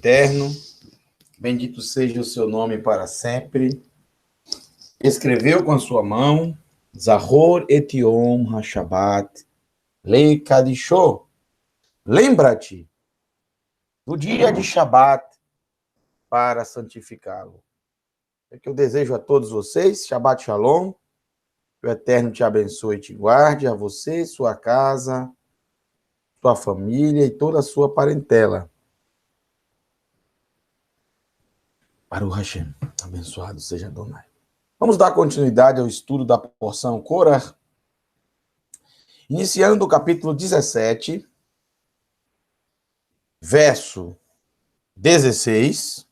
eterno, bendito seja o seu nome para sempre. Escreveu com a sua mão, Zahor et Yom HaShabbat, Lei Kadisho. Lembra-te do dia de Shabat para santificá-lo. É que eu desejo a todos vocês, Shabbat Shalom, que o Eterno te abençoe e te guarde, a você, sua casa, sua família e toda a sua parentela. Baruch Hashem, abençoado seja Adonai. Vamos dar continuidade ao estudo da porção Korah, iniciando do capítulo 17, verso 16.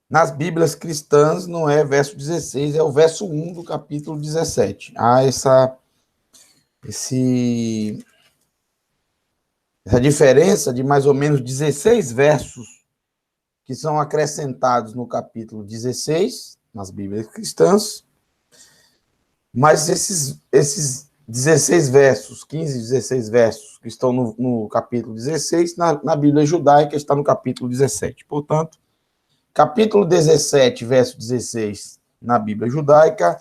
Nas Bíblias cristãs não é verso 16, é o verso 1 do capítulo 17. Há essa diferença de mais ou menos 16 versos que são acrescentados no capítulo 16, nas Bíblias cristãs, mas esses 16 versos, 15, 16 versos que estão no capítulo 16, na Bíblia judaica está no capítulo 17. Portanto, capítulo 17, verso 16, na Bíblia judaica,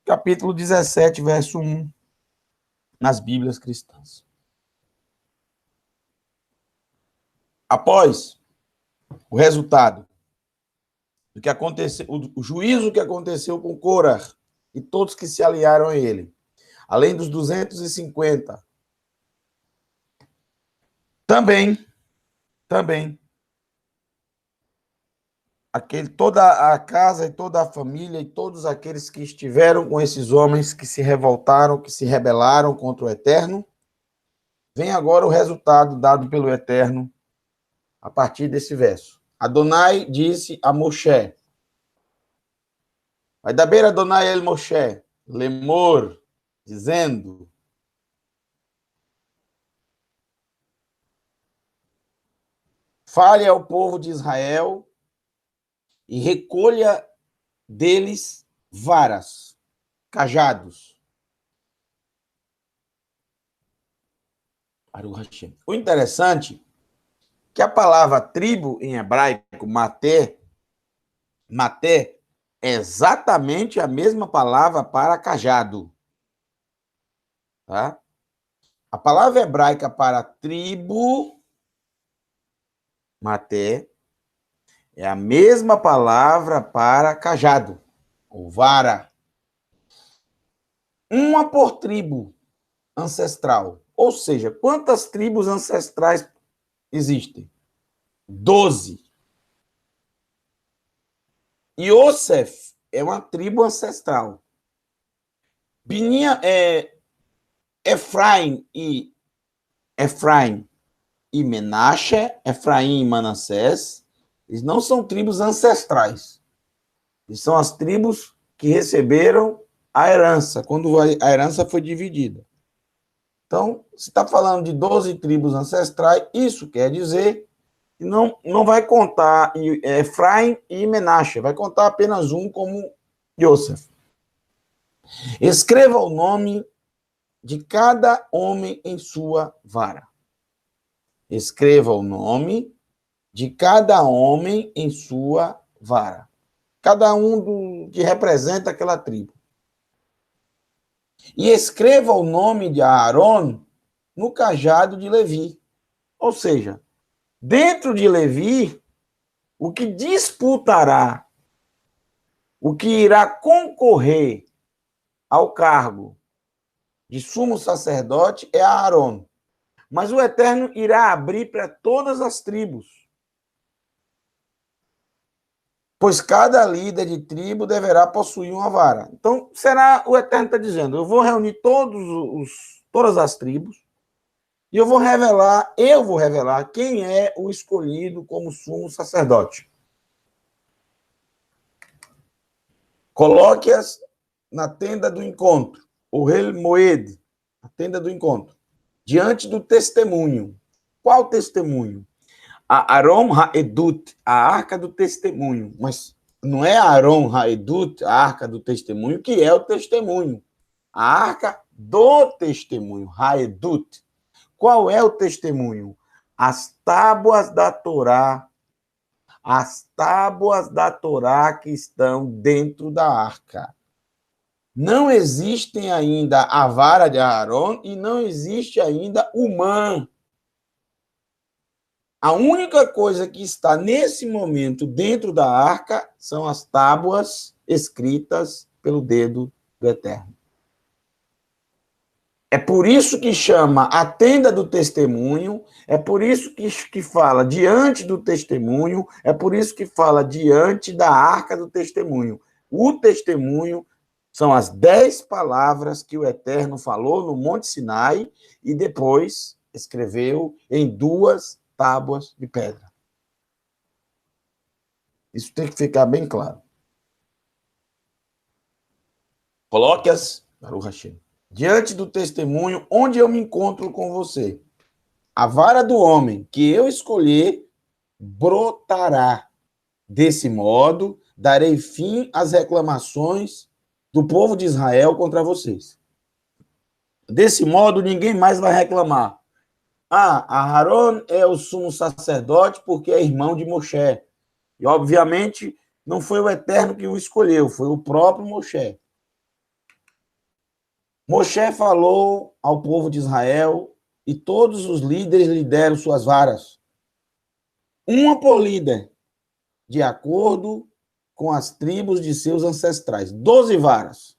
capítulo 17, verso 1, nas Bíblias cristãs. Após o resultado do que aconteceu, o juízo que aconteceu com Korah e todos que se aliaram a ele, além dos 250, também, toda a casa e toda a família e todos aqueles que estiveram com esses homens que se revoltaram, que se rebelaram contra o Eterno, vem agora o resultado dado pelo Eterno a partir desse verso. Adonai disse a Moshe, vai daber Adonai el Moshe, lemor, dizendo, fale ao povo de Israel e recolha deles varas, cajados. O interessante é que a palavra tribo em hebraico, maté, é exatamente a mesma palavra para cajado. Tá? A palavra hebraica para tribo, maté, é a mesma palavra para cajado, ou vara. Uma por tribo ancestral. Ou seja, quantas tribos ancestrais existem? 12. Yosef é uma tribo ancestral. Efraim e Menashe, Efraim e Manassés, eles não são tribos ancestrais. Eles são as tribos que receberam a herança, quando a herança foi dividida. Então, se está falando de 12 tribos ancestrais, isso quer dizer que não vai contar Efraim e Menashe, vai contar apenas um como Yosef. Escreva o nome de cada homem em sua vara. Escreva o nome de cada homem em sua vara. Cada um que representa aquela tribo. E escreva o nome de Aaron no cajado de Levi. Ou seja, dentro de Levi, o que disputará, o que irá concorrer ao cargo de sumo sacerdote é Aaron. Mas o Eterno irá abrir para todas as tribos. Pois cada líder de tribo deverá possuir uma vara. Então, o Eterno está dizendo, eu vou reunir todas as tribos e eu vou revelar quem é o escolhido como sumo sacerdote. Coloque-as na tenda do encontro, o Hel Moed, a tenda do encontro, diante do testemunho. Qual testemunho? A Aron Haedut, a arca do testemunho. Mas não é a Aron Haedut, a arca do testemunho, que é o testemunho. A arca do testemunho, Haedut. Qual é o testemunho? As tábuas da Torá, as tábuas da Torá que estão dentro da arca. Não existem ainda a vara de Aarón e não existe ainda o man. A única coisa que está nesse momento dentro da arca são as tábuas escritas pelo dedo do Eterno. É por isso que chama a tenda do testemunho, é por isso que fala diante do testemunho, é por isso que fala diante da arca do testemunho. O testemunho são as 10 palavras que o Eterno falou no Monte Sinai e depois escreveu em 2 tábuas de pedra. Isso tem que ficar bem claro. Coloque-as, Baruch Hashem, diante do testemunho, onde eu me encontro com você. A vara do homem que eu escolher brotará. Desse modo, darei fim às reclamações do povo de Israel contra vocês. Desse modo, ninguém mais vai reclamar. Aharon é o sumo sacerdote porque é irmão de Moshe. E, obviamente, não foi o Eterno que o escolheu, foi o próprio Moshe. Moshe falou ao povo de Israel e todos os líderes lhe deram suas varas. Uma por líder, de acordo com as tribos de seus ancestrais. 12 varas.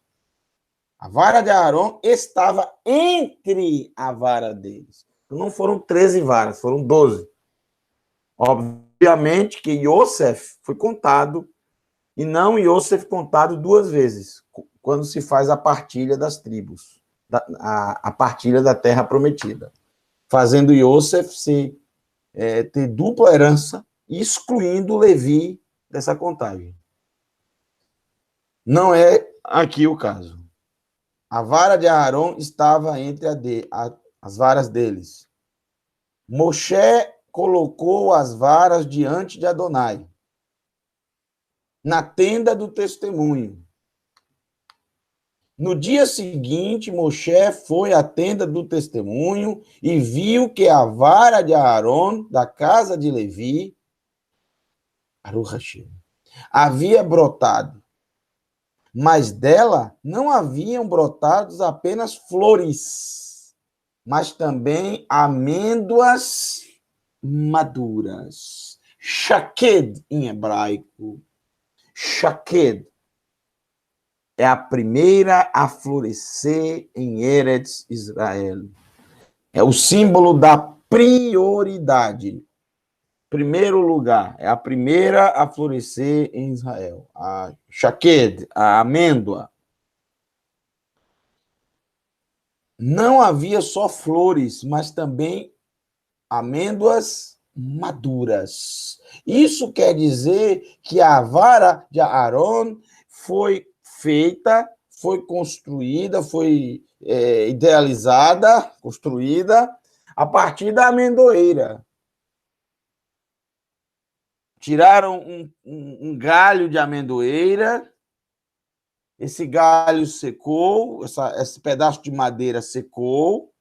A vara de Aarón estava entre a vara deles. Não foram 13 varas, foram 12. Obviamente que Yosef foi contado, e não Yosef contado 2 vezes, quando se faz a partilha das tribos, a partilha da terra prometida, fazendo Yosef ter dupla herança, excluindo Levi dessa contagem. Não é aqui o caso. A vara de Aarón estava entre as varas deles. Moshe colocou as varas diante de Adonai, na tenda do testemunho. No dia seguinte, Moshe foi à tenda do testemunho e viu que a vara de Aarón, da casa de Levi, Baruch Hashem, havia brotado, mas dela não haviam brotado apenas flores, mas também amêndoas maduras. Shaked em hebraico. Shaked é a primeira a florescer em Eretz Israel. É o símbolo da prioridade. Primeiro lugar, é a primeira a florescer em Israel. A shaked, a amêndoa. Não havia só flores, mas também amêndoas maduras. Isso quer dizer que a vara de Aarón foi feita, foi construída, foi idealizada, construída a partir da amendoeira. Tiraram um galho de amendoeira, esse galho secou, esse pedaço de madeira secou,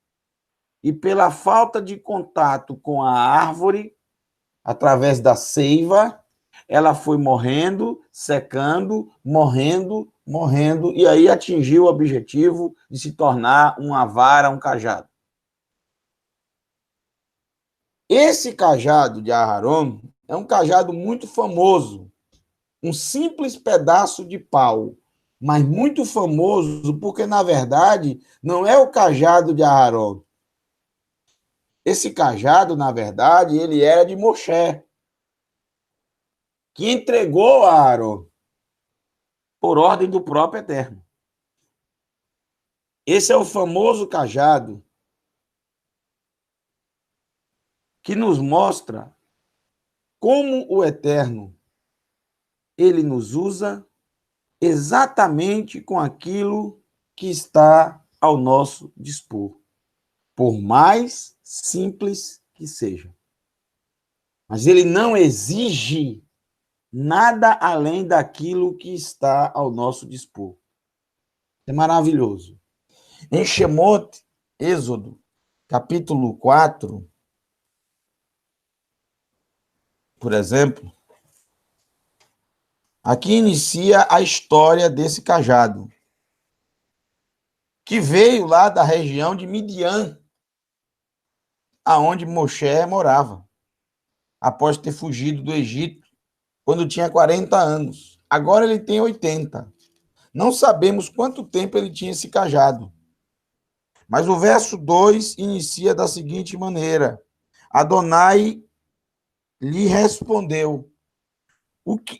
e pela falta de contato com a árvore, através da seiva, ela foi morrendo, secando, morrendo, e aí atingiu o objetivo de se tornar uma vara, um cajado. Esse cajado de Aharon é um cajado muito famoso, um simples pedaço de pau, mas muito famoso porque, na verdade, não é o cajado de Aharon. Esse cajado, na verdade, ele era de Moshe, que entregou a Aarón por ordem do próprio Eterno. Esse é o famoso cajado que nos mostra como o Eterno ele nos usa exatamente com aquilo que está ao nosso dispor, por mais simples que seja. Mas ele não exige nada além daquilo que está ao nosso dispor. É maravilhoso. Em Shemot, Êxodo, capítulo 4, por exemplo, aqui inicia a história desse cajado, que veio lá da região de Midian, aonde Moshe morava, após ter fugido do Egito, quando tinha 40 anos. Agora ele tem 80. Não sabemos quanto tempo ele tinha esse cajado. Mas o verso 2 inicia da seguinte maneira: Adonai lhe respondeu,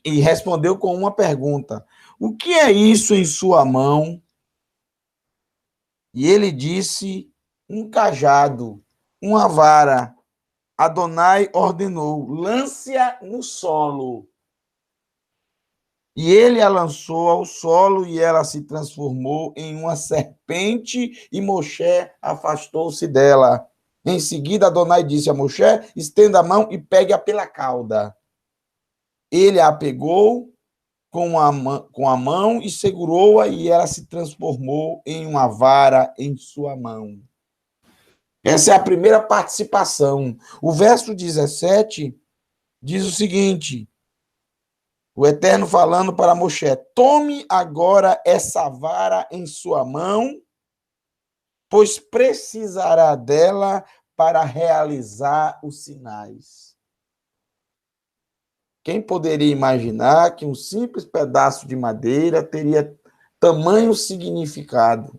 e respondeu com uma pergunta: o que é isso em sua mão? E ele disse: um cajado, uma vara. Adonai ordenou: lance-a no solo. E ele a lançou ao solo, e ela se transformou em uma serpente, e Moshe afastou-se dela. Em seguida, Adonai disse a Moshe: estenda a mão e pegue-a pela cauda. Ele a pegou com a mão e segurou-a, e ela se transformou em uma vara em sua mão. Essa é a primeira participação. O verso 17 diz o seguinte: o Eterno falando para Moshe: tome agora essa vara em sua mão, pois precisará dela para realizar os sinais. Quem poderia imaginar que um simples pedaço de madeira teria tamanho significado?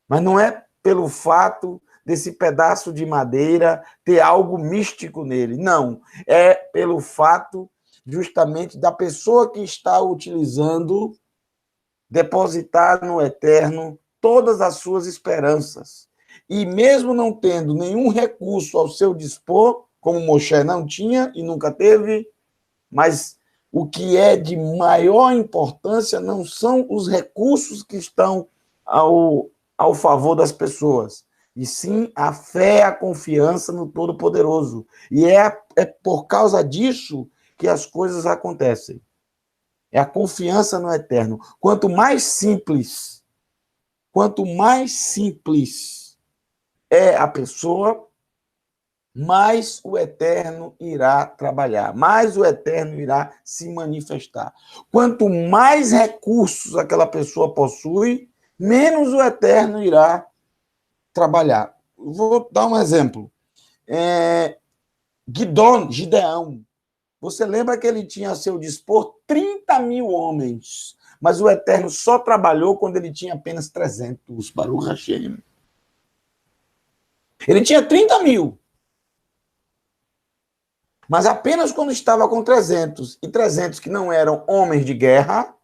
Mas não é pelo fato desse pedaço de madeira ter algo místico nele. Não, é pelo fato justamente da pessoa que está utilizando depositar no Eterno todas as suas esperanças. E mesmo não tendo nenhum recurso ao seu dispor, como Moshe não tinha e nunca teve, mas o que é de maior importância não são os recursos que estão ao favor das pessoas, e sim a fé, a confiança no Todo-Poderoso. E é por causa disso que as coisas acontecem. É a confiança no Eterno. Quanto mais simples é a pessoa, mais o Eterno irá trabalhar, mais o Eterno irá se manifestar. Quanto mais recursos aquela pessoa possui, menos o Eterno irá trabalhar. Vou dar um exemplo. Gideão. Você lembra que ele tinha a seu dispor 30 mil homens, mas o Eterno só trabalhou quando ele tinha apenas 300, Baruch Hashem. Ele tinha 30 mil, mas apenas quando estava com 300, e 300 que não eram homens de guerra,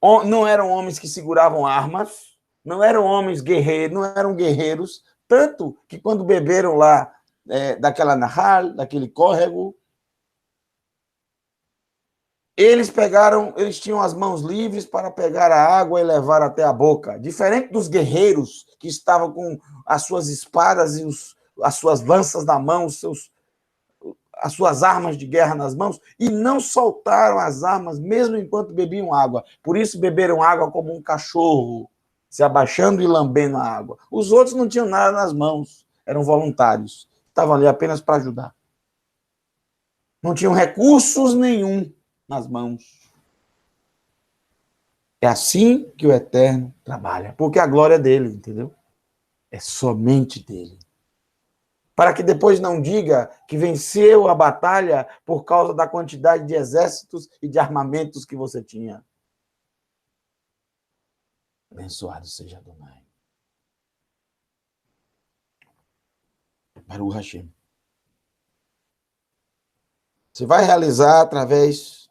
não eram homens que seguravam armas, não eram homens guerreiros, não eram guerreiros, tanto que quando beberam lá daquela nahal, daquele córrego, eles tinham as mãos livres para pegar a água e levar até a boca. Diferente dos guerreiros que estavam com as suas espadas e as suas lanças na mão, as suas armas de guerra nas mãos, e não soltaram as armas mesmo enquanto bebiam água. Por isso beberam água como um cachorro, se abaixando e lambendo a água. Os outros não tinham nada nas mãos, eram voluntários. Estavam ali apenas para ajudar. Não tinham recursos nenhum nas mãos. É assim que o Eterno trabalha, porque a glória é dele, entendeu? É somente dele. Para que depois não diga que venceu a batalha por causa da quantidade de exércitos e de armamentos que você tinha. Abençoado seja Adonai. Baruch Hashem. Você vai realizar através...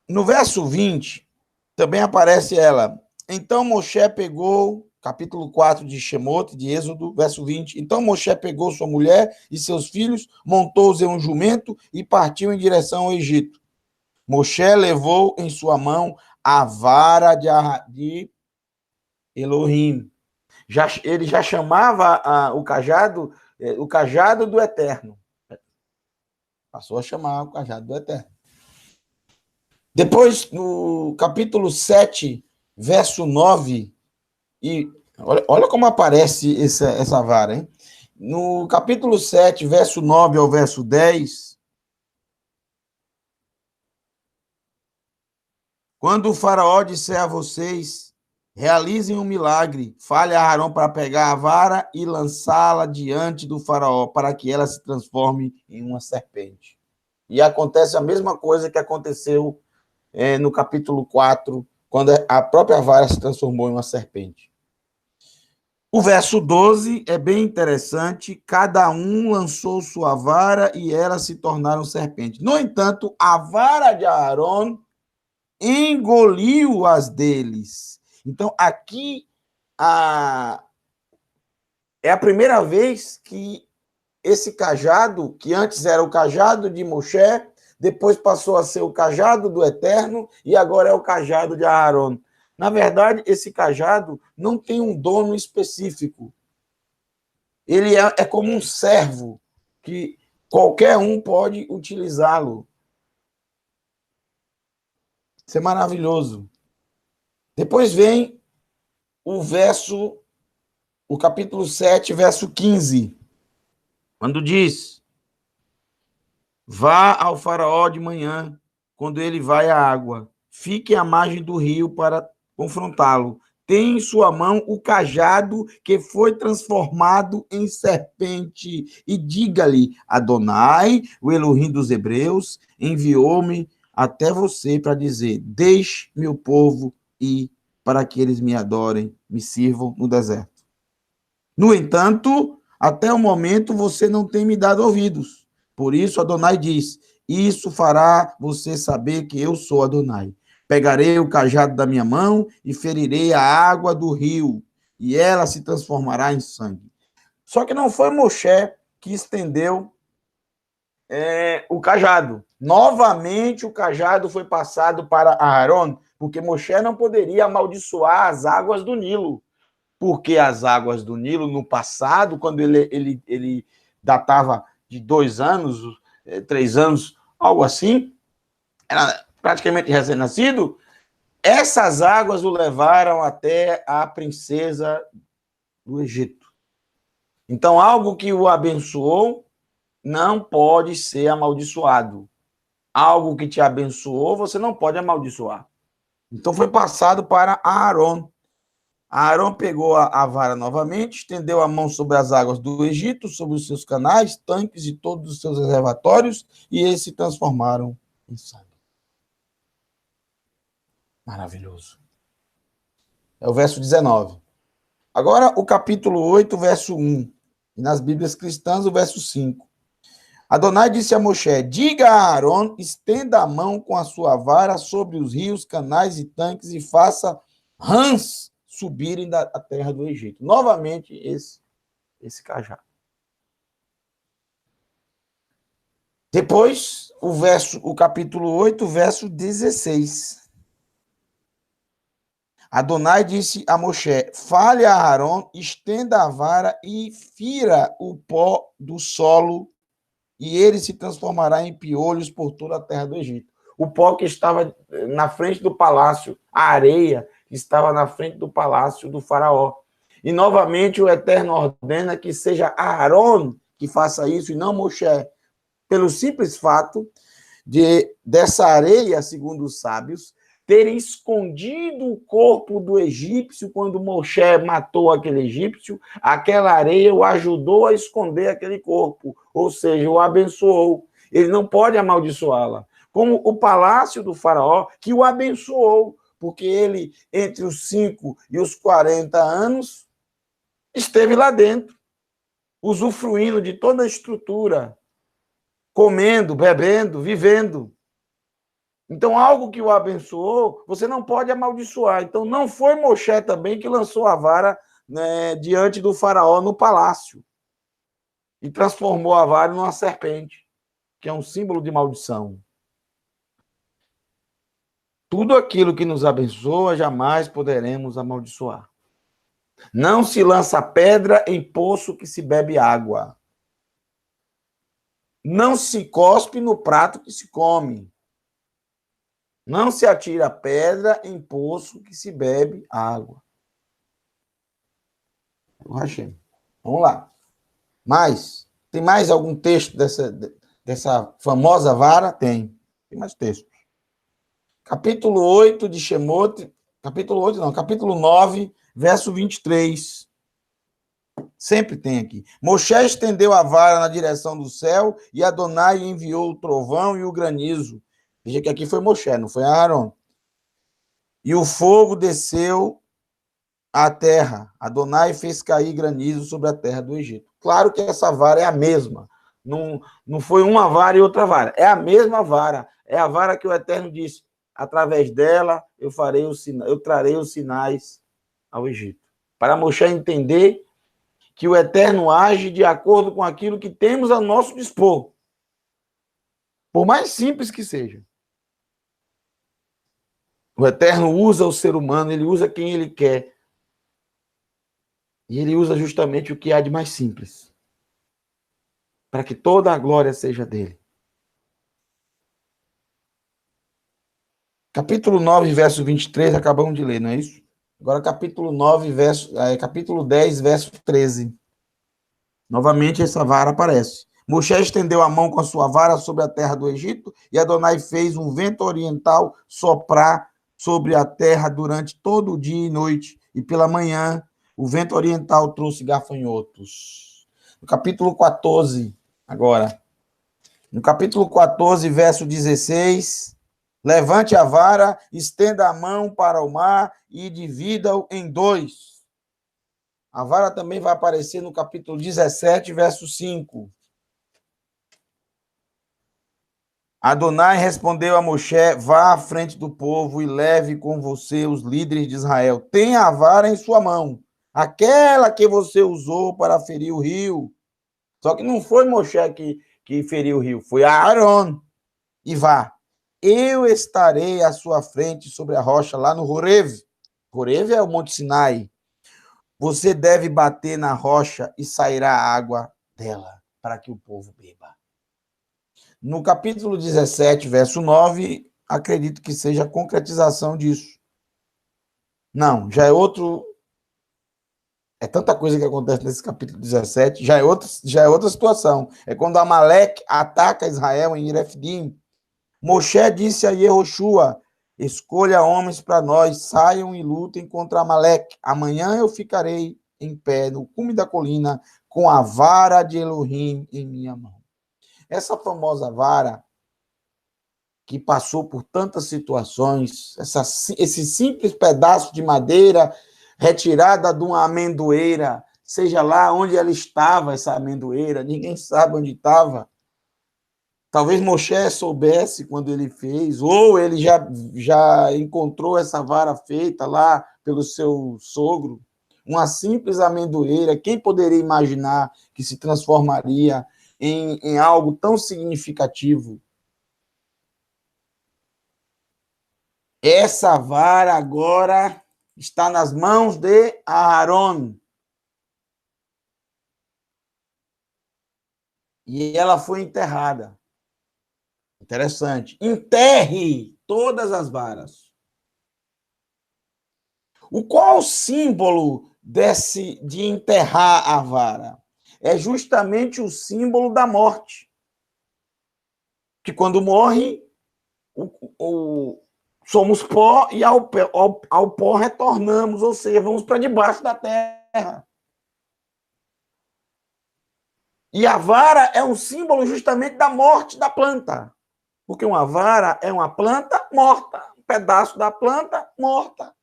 No verso 20, também aparece ela. Então Moshe pegou, capítulo 4 de Shemot, de Êxodo, verso 20. Então Moshe pegou sua mulher e seus filhos, montou-os em um jumento e partiu em direção ao Egito. Moshe levou em sua mão a vara de Elohim. Ele já chamava o cajado do Eterno. Passou a chamar o cajado do Eterno. Depois, no capítulo 7, verso 9, e olha como aparece essa vara, hein? No capítulo 7, verso 9 ao verso 10, quando o faraó disser a vocês, realizem um milagre, fale a Arão para pegar a vara e lançá-la diante do faraó, para que ela se transforme em uma serpente. E acontece a mesma coisa que aconteceu no capítulo 4, quando a própria vara se transformou em uma serpente. O verso 12 é bem interessante. Cada um lançou sua vara e elas se tornaram serpentes. No entanto, a vara de Aarón engoliu as deles. Então, aqui é a primeira vez que esse cajado, que antes era o cajado de Moshe, depois passou a ser o cajado do Eterno e agora é o cajado de Aarón. Na verdade, esse cajado não tem um dono específico. Ele é como um servo, que qualquer um pode utilizá-lo. Isso é maravilhoso. Depois vem o capítulo 7, verso 15, quando diz: vá ao faraó de manhã, quando ele vai à água, fique à margem do rio para confrontá-lo. Tem em sua mão o cajado que foi transformado em serpente, e diga-lhe: Adonai, o Elohim dos Hebreus, enviou-me até você para dizer: deixe meu povo ir, para que eles me adorem, me sirvam no deserto. No entanto, até o momento você não tem me dado ouvidos. Por isso, Adonai diz: isso fará você saber que eu sou Adonai. Pegarei o cajado da minha mão e ferirei a água do rio, e ela se transformará em sangue. Só que não foi Moshe que estendeu o cajado. Novamente, o cajado foi passado para Aarón, porque Moshe não poderia amaldiçoar as águas do Nilo. Porque as águas do Nilo, no passado, quando ele datava de 2 anos, 3 anos, algo assim, era praticamente recém-nascido, essas águas o levaram até a princesa do Egito. Então, algo que o abençoou não pode ser amaldiçoado. Algo que te abençoou, você não pode amaldiçoar. Então, foi passado para Aarón. Aarón pegou a vara novamente, estendeu a mão sobre as águas do Egito, sobre os seus canais, tanques e todos os seus reservatórios, e eles se transformaram em sangue. Maravilhoso. É o verso 19. Agora, o capítulo 8, verso 1. E nas Bíblias cristãs, o verso 5. Adonai disse a Moshe: diga a Aarón, estenda a mão com a sua vara sobre os rios, canais e tanques e faça rãs subirem da terra do Egito. Novamente, esse cajado. Depois, o capítulo 8, verso 16. Adonai disse a Moshe: fale a Aarón, estenda a vara e fira o pó do solo, e ele se transformará em piolhos por toda a terra do Egito. O pó que estava na frente do palácio, a areia que estava na frente do palácio do faraó. E novamente o Eterno ordena que seja Aarón que faça isso e não Moshe, pelo simples fato dessa areia, segundo os sábios, ter escondido o corpo do egípcio quando Moshe matou aquele egípcio, aquela areia o ajudou a esconder aquele corpo, ou seja, o abençoou. Ele não pode amaldiçoá-la. Como o palácio do faraó, que o abençoou, porque ele, entre os 5 e os 40 anos, esteve lá dentro, usufruindo de toda a estrutura, comendo, bebendo, vivendo. Então, algo que o abençoou, você não pode amaldiçoar. Então, não foi Moshe também que lançou a vara, né, diante do faraó no palácio e transformou a vara numa serpente, que é um símbolo de maldição. Tudo aquilo que nos abençoa, jamais poderemos amaldiçoar. Não se lança pedra em poço que se bebe água. Não se cospe no prato que se come. Não se atira pedra em poço que se bebe água. O Hashem. Vamos lá. Mas, tem mais algum texto dessa famosa vara? Tem mais texto. Capítulo 8 de Shemot, capítulo 8 não, capítulo 9, verso 23. Sempre tem aqui. Moshe estendeu a vara na direção do céu e Adonai enviou o trovão e o granizo. Veja que aqui foi Moshe, não foi Aaron. E o fogo desceu à terra. Adonai fez cair granizo sobre a terra do Egito. Claro que essa vara é a mesma. Não foi uma vara e outra vara. É a mesma vara. É a vara que o Eterno disse: através dela eu trarei os sinais ao Egito. Para Moshe entender que o Eterno age de acordo com aquilo que temos a nosso dispor. Por mais simples que seja. O Eterno usa o ser humano, ele usa quem ele quer. E ele usa justamente o que há de mais simples. Para que toda a glória seja dele. Capítulo 9, verso 23, acabamos de ler, não é isso? Agora capítulo 10, verso 13. Novamente essa vara aparece. Moshe estendeu a mão com a sua vara sobre a terra do Egito e Adonai fez um vento oriental soprar sobre a terra durante todo o dia e noite. E pela manhã, o vento oriental trouxe gafanhotos. No capítulo 14, agora. No capítulo 14, verso 16. Levante a vara, estenda a mão para o mar e divida-o em dois. A vara também vai aparecer no capítulo 17, verso 5. Adonai respondeu a Moshe: vá à frente do povo e leve com você os líderes de Israel. Tenha a vara em sua mão, aquela que você usou para ferir o rio. Só que não foi Moshe que feriu o rio, foi Aaron. E vá, eu estarei à sua frente sobre a rocha lá no Horeb. Horeb é o Monte Sinai. Você deve bater na rocha e sairá água dela, para que o povo beba. No capítulo 17, verso 9, acredito que seja a concretização disso. Não, já é outro... É tanta coisa que acontece nesse capítulo 17, já é outra situação. É quando Amaleque ataca Israel em Refidim. Moshe disse a Yehoshua: escolha homens para nós, saiam e lutem contra Amaleque. Amanhã eu ficarei em pé no cume da colina com a vara de Elohim em minha mão. Essa famosa vara que passou por tantas situações, esse simples pedaço de madeira retirada de uma amendoeira, seja lá onde ela estava, essa amendoeira, ninguém sabe onde estava. Talvez Moshe soubesse quando ele fez, ou ele já encontrou essa vara feita lá pelo seu sogro, uma simples amendoeira. Quem poderia imaginar que se transformaria em algo tão significativo? Essa vara agora está nas mãos de Aaron. E ela foi enterrada. Interessante. Enterre todas as varas. Qual o símbolo de enterrar a vara? É justamente o símbolo da morte. Que quando morre, somos pó e ao pó retornamos, ou seja, vamos para debaixo da terra. E a vara é um símbolo justamente da morte da planta. Porque uma vara é uma planta morta, um pedaço da planta morta.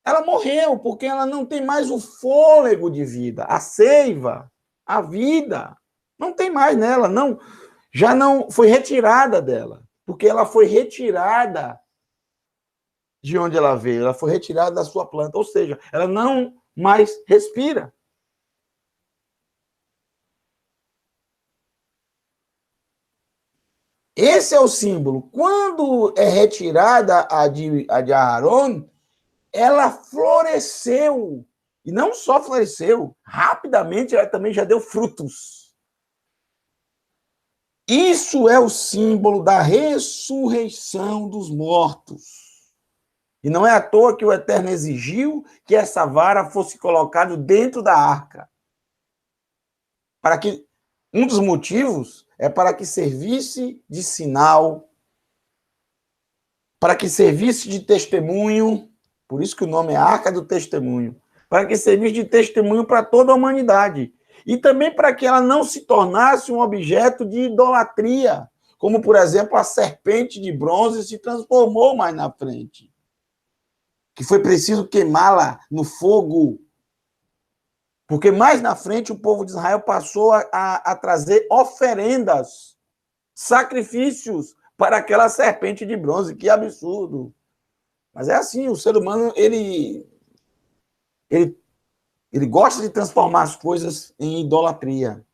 Ela morreu porque ela não tem mais o fôlego de vida, a seiva, a vida. Não tem mais nela, não. Já não foi retirada dela, porque ela foi retirada de onde ela veio, ela foi retirada da sua planta, ou seja, ela não mais respira. Esse é o símbolo. Quando é retirada a de Aaron, ela floresceu. E não só floresceu, rapidamente ela também já deu frutos. Isso é o símbolo da ressurreição dos mortos. E não é à toa que o Eterno exigiu que essa vara fosse colocada dentro da arca. Para que um dos motivos é para que servisse de sinal, para que servisse de testemunho, por isso que o nome é Arca do Testemunho, para que servisse de testemunho para toda a humanidade. E também para que ela não se tornasse um objeto de idolatria, como, por exemplo, a serpente de bronze se transformou mais na frente, que foi preciso queimá-la no fogo, porque mais na frente o povo de Israel passou a trazer oferendas, sacrifícios para aquela serpente de bronze. Que absurdo! Mas é assim, o ser humano, ele gosta de transformar as coisas em idolatria.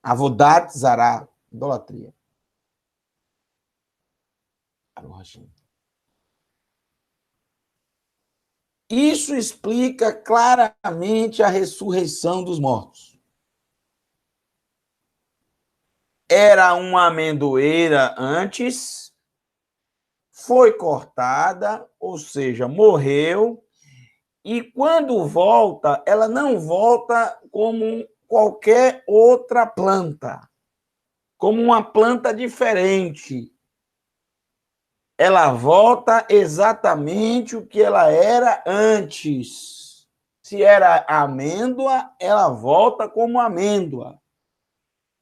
Avodat zará, idolatria. Isso explica claramente a ressurreição dos mortos. Era uma amendoeira antes, foi cortada, ou seja, morreu, e quando volta, ela não volta como qualquer outra planta, como uma planta diferente. Ela volta exatamente o que ela era antes. Se era amêndoa, ela volta como amêndoa.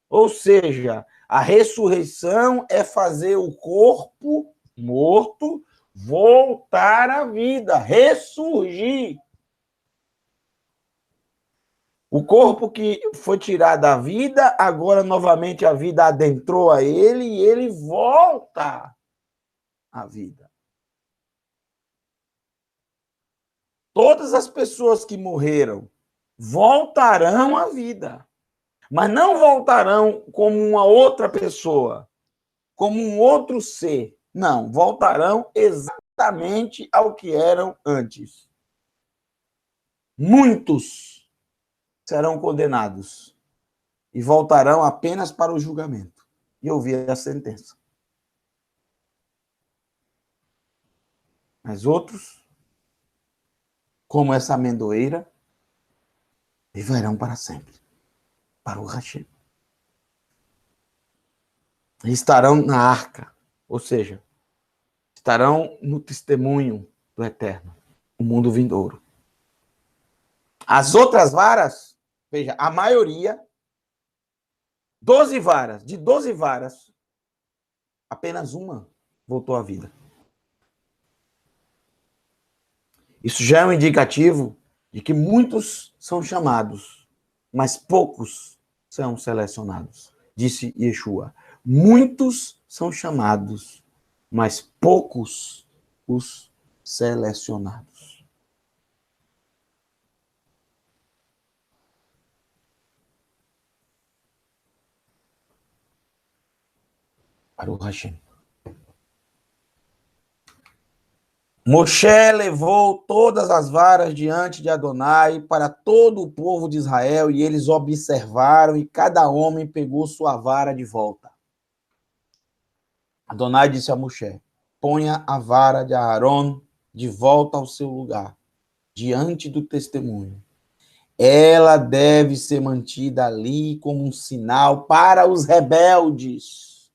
Ou seja, a ressurreição é fazer o corpo morto voltar à vida, ressurgir. O corpo que foi tirado da vida, agora novamente a vida adentrou a ele e ele volta à vida. Todas as pessoas que morreram voltarão à vida, mas não voltarão como uma outra pessoa, como um outro ser. Não, voltarão exatamente ao que eram antes. Muitos serão condenados e voltarão apenas para o julgamento e ouvir a sentença. Mas outros, como essa amendoeira, viverão para sempre, para o Hashem. E estarão na arca, ou seja, estarão no testemunho do Eterno, o mundo vindouro. As outras varas, veja, a maioria, 12 varas, de 12 varas, apenas uma voltou à vida. Isso já é um indicativo de que muitos são chamados, mas poucos são selecionados, disse Yeshua. Muitos são chamados, mas poucos os selecionados. Baruch Hashem. Moshe levou todas as varas diante de Adonai para todo o povo de Israel, e eles observaram, e cada homem pegou sua vara de volta. Adonai disse a Moshe: ponha a vara de Aaron de volta ao seu lugar, diante do testemunho. Ela deve ser mantida ali como um sinal para os rebeldes,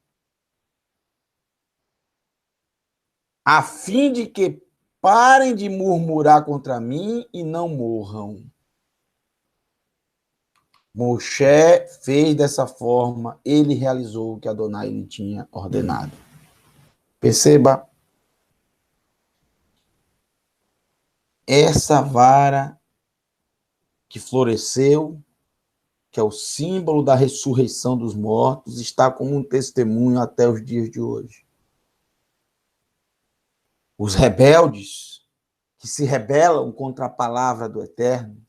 a fim de que parem de murmurar contra mim e não morram. Moshe fez dessa forma, ele realizou o que Adonai lhe tinha ordenado. Perceba, essa vara que floresceu, que é o símbolo da ressurreição dos mortos, está como um testemunho até os dias de hoje. Os rebeldes que se rebelam contra a palavra do Eterno,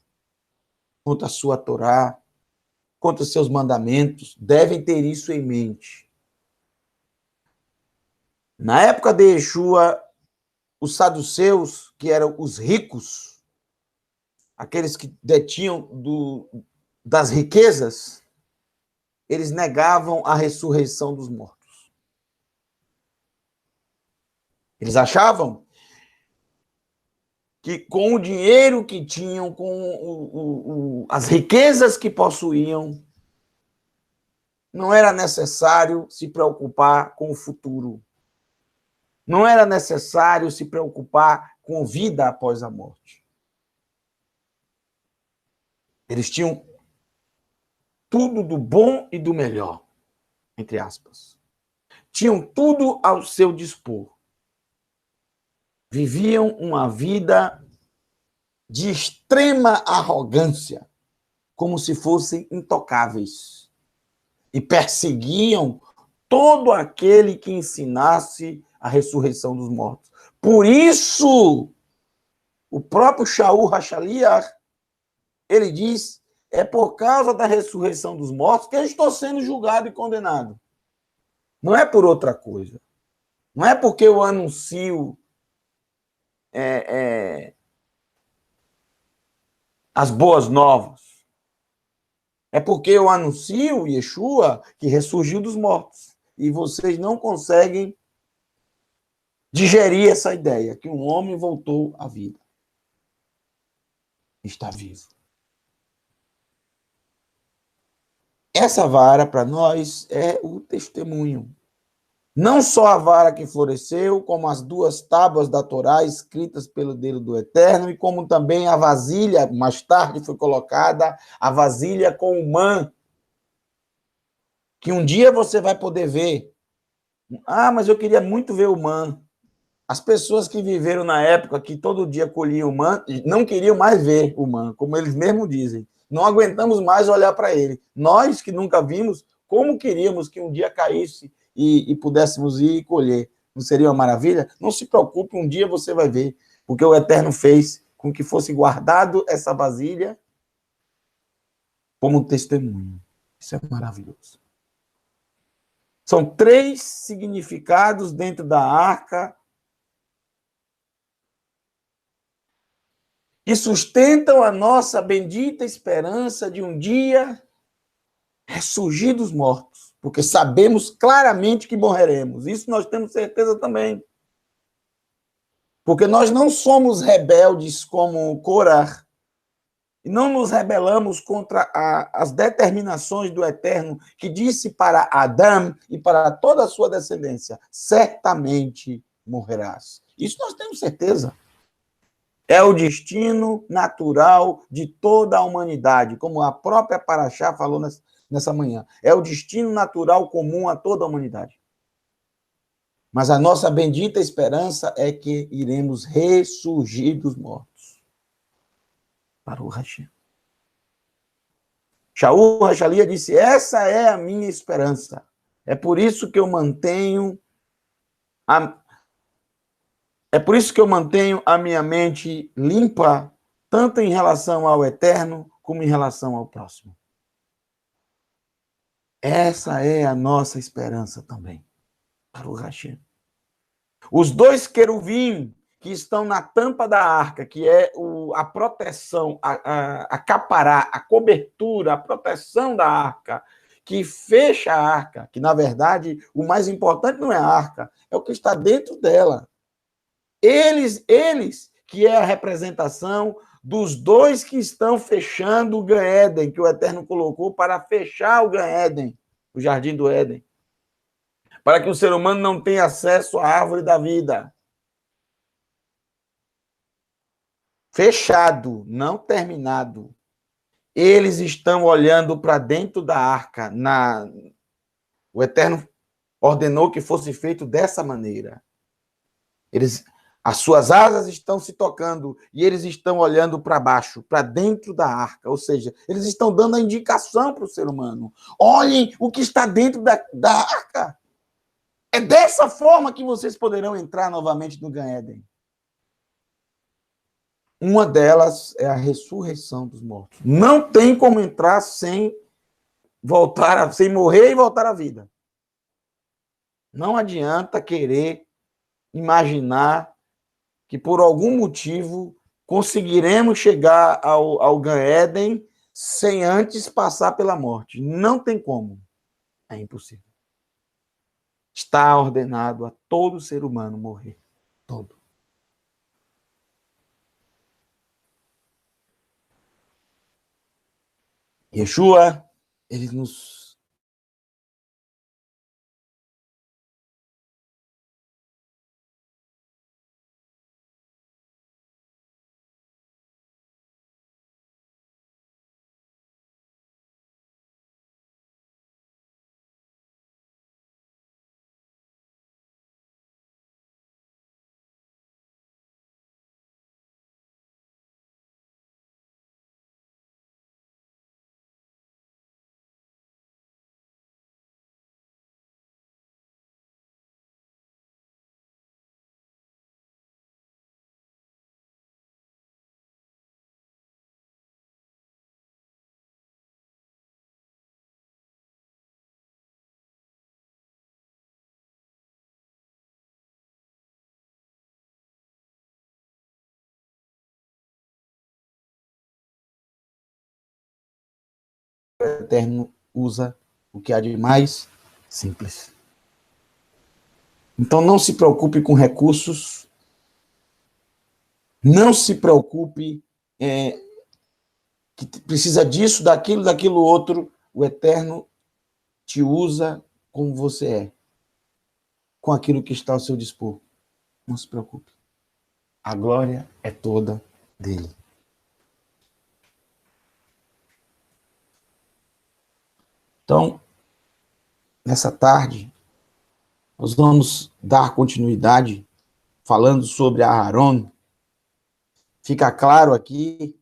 contra a sua Torá, contra os seus mandamentos, devem ter isso em mente. Na época de Yeshua, os saduceus, que eram os ricos, aqueles que detinham das riquezas, eles negavam a ressurreição dos mortos. Eles achavam que com o dinheiro que tinham, com as riquezas que possuíam, não era necessário se preocupar com o futuro. Não era necessário se preocupar com vida após a morte. Eles tinham tudo do bom e do melhor, entre aspas. Tinham tudo ao seu dispor. Viviam uma vida de extrema arrogância, como se fossem intocáveis. E perseguiam todo aquele que ensinasse a ressurreição dos mortos. Por isso, o próprio Shaul Hashaliach, ele diz, é por causa da ressurreição dos mortos que eu estou sendo julgado e condenado. Não é por outra coisa. Não é porque eu anuncio as boas novas. É porque eu anuncio Yeshua que ressurgiu dos mortos. E vocês não conseguem digerir essa ideia, que um homem voltou à vida. Está vivo. Essa vara, para nós, é o testemunho. Não só a vara que floresceu, como as 2 tábuas da Torá escritas pelo dedo do Eterno, e como também a vasilha, mais tarde foi colocada, a vasilha com o man, que um dia você vai poder ver. Ah, mas eu queria muito ver o man. As pessoas que viveram na época que todo dia colhiam o man, não queriam mais ver o man, como eles mesmos dizem. Não aguentamos mais olhar para ele. Nós que nunca vimos, como queríamos que um dia caísse e pudéssemos ir e colher. Não seria uma maravilha? Não se preocupe, um dia você vai ver, porque o Eterno fez com que fosse guardado essa vasilha como testemunho. Isso é maravilhoso. São 3 significados dentro da arca que sustentam a nossa bendita esperança de um dia ressurgir dos mortos, porque sabemos claramente que morreremos. Isso nós temos certeza também. Porque nós não somos rebeldes como Corá, e não nos rebelamos contra as determinações do Eterno, que disse para Adão e para toda a sua descendência, certamente morrerás. Isso nós temos certeza. É o destino natural de toda a humanidade, como a própria Paraxá falou nessa manhã. É o destino natural comum a toda a humanidade. Mas a nossa bendita esperança é que iremos ressurgir dos mortos. Para o Hashem. Shaul Hachalia disse, essa é a minha esperança. É por isso que eu mantenho É por isso que eu mantenho a minha mente limpa, tanto em relação ao eterno, como em relação ao próximo. Essa é a nossa esperança também, para o Hashem. Os 2 querubim que estão na tampa da arca, que é a proteção, a capará, a cobertura, a proteção da arca, que fecha a arca, que, na verdade, o mais importante não é a arca, é o que está dentro dela. Eles que é a representação dos 2 que estão fechando o Gan Éden, que o Eterno colocou para fechar o Gan Éden, o Jardim do Éden. Para que o ser humano não tenha acesso à árvore da vida. Fechado, não terminado. Eles estão olhando para dentro da arca. O Eterno ordenou que fosse feito dessa maneira. As suas asas estão se tocando e eles estão olhando para baixo, para dentro da arca. Ou seja, eles estão dando a indicação para o ser humano. Olhem o que está dentro da arca. É dessa forma que vocês poderão entrar novamente no Gan Éden. Uma delas é a ressurreição dos mortos. Não tem como entrar sem morrer e voltar à vida. Não adianta querer imaginar que por algum motivo conseguiremos chegar ao Gan Éden sem antes passar pela morte. Não tem como. É impossível. Está ordenado a todo ser humano morrer. Todo. Yeshua, ele nos Eterno usa o que há de mais simples. Então, não se preocupe com recursos, não se preocupe que precisa disso, daquilo outro. O Eterno te usa como você é, com aquilo que está ao seu dispor. Não se preocupe. A glória é toda dele. Então, nessa tarde, nós vamos dar continuidade falando sobre Aharon. Fica claro aqui,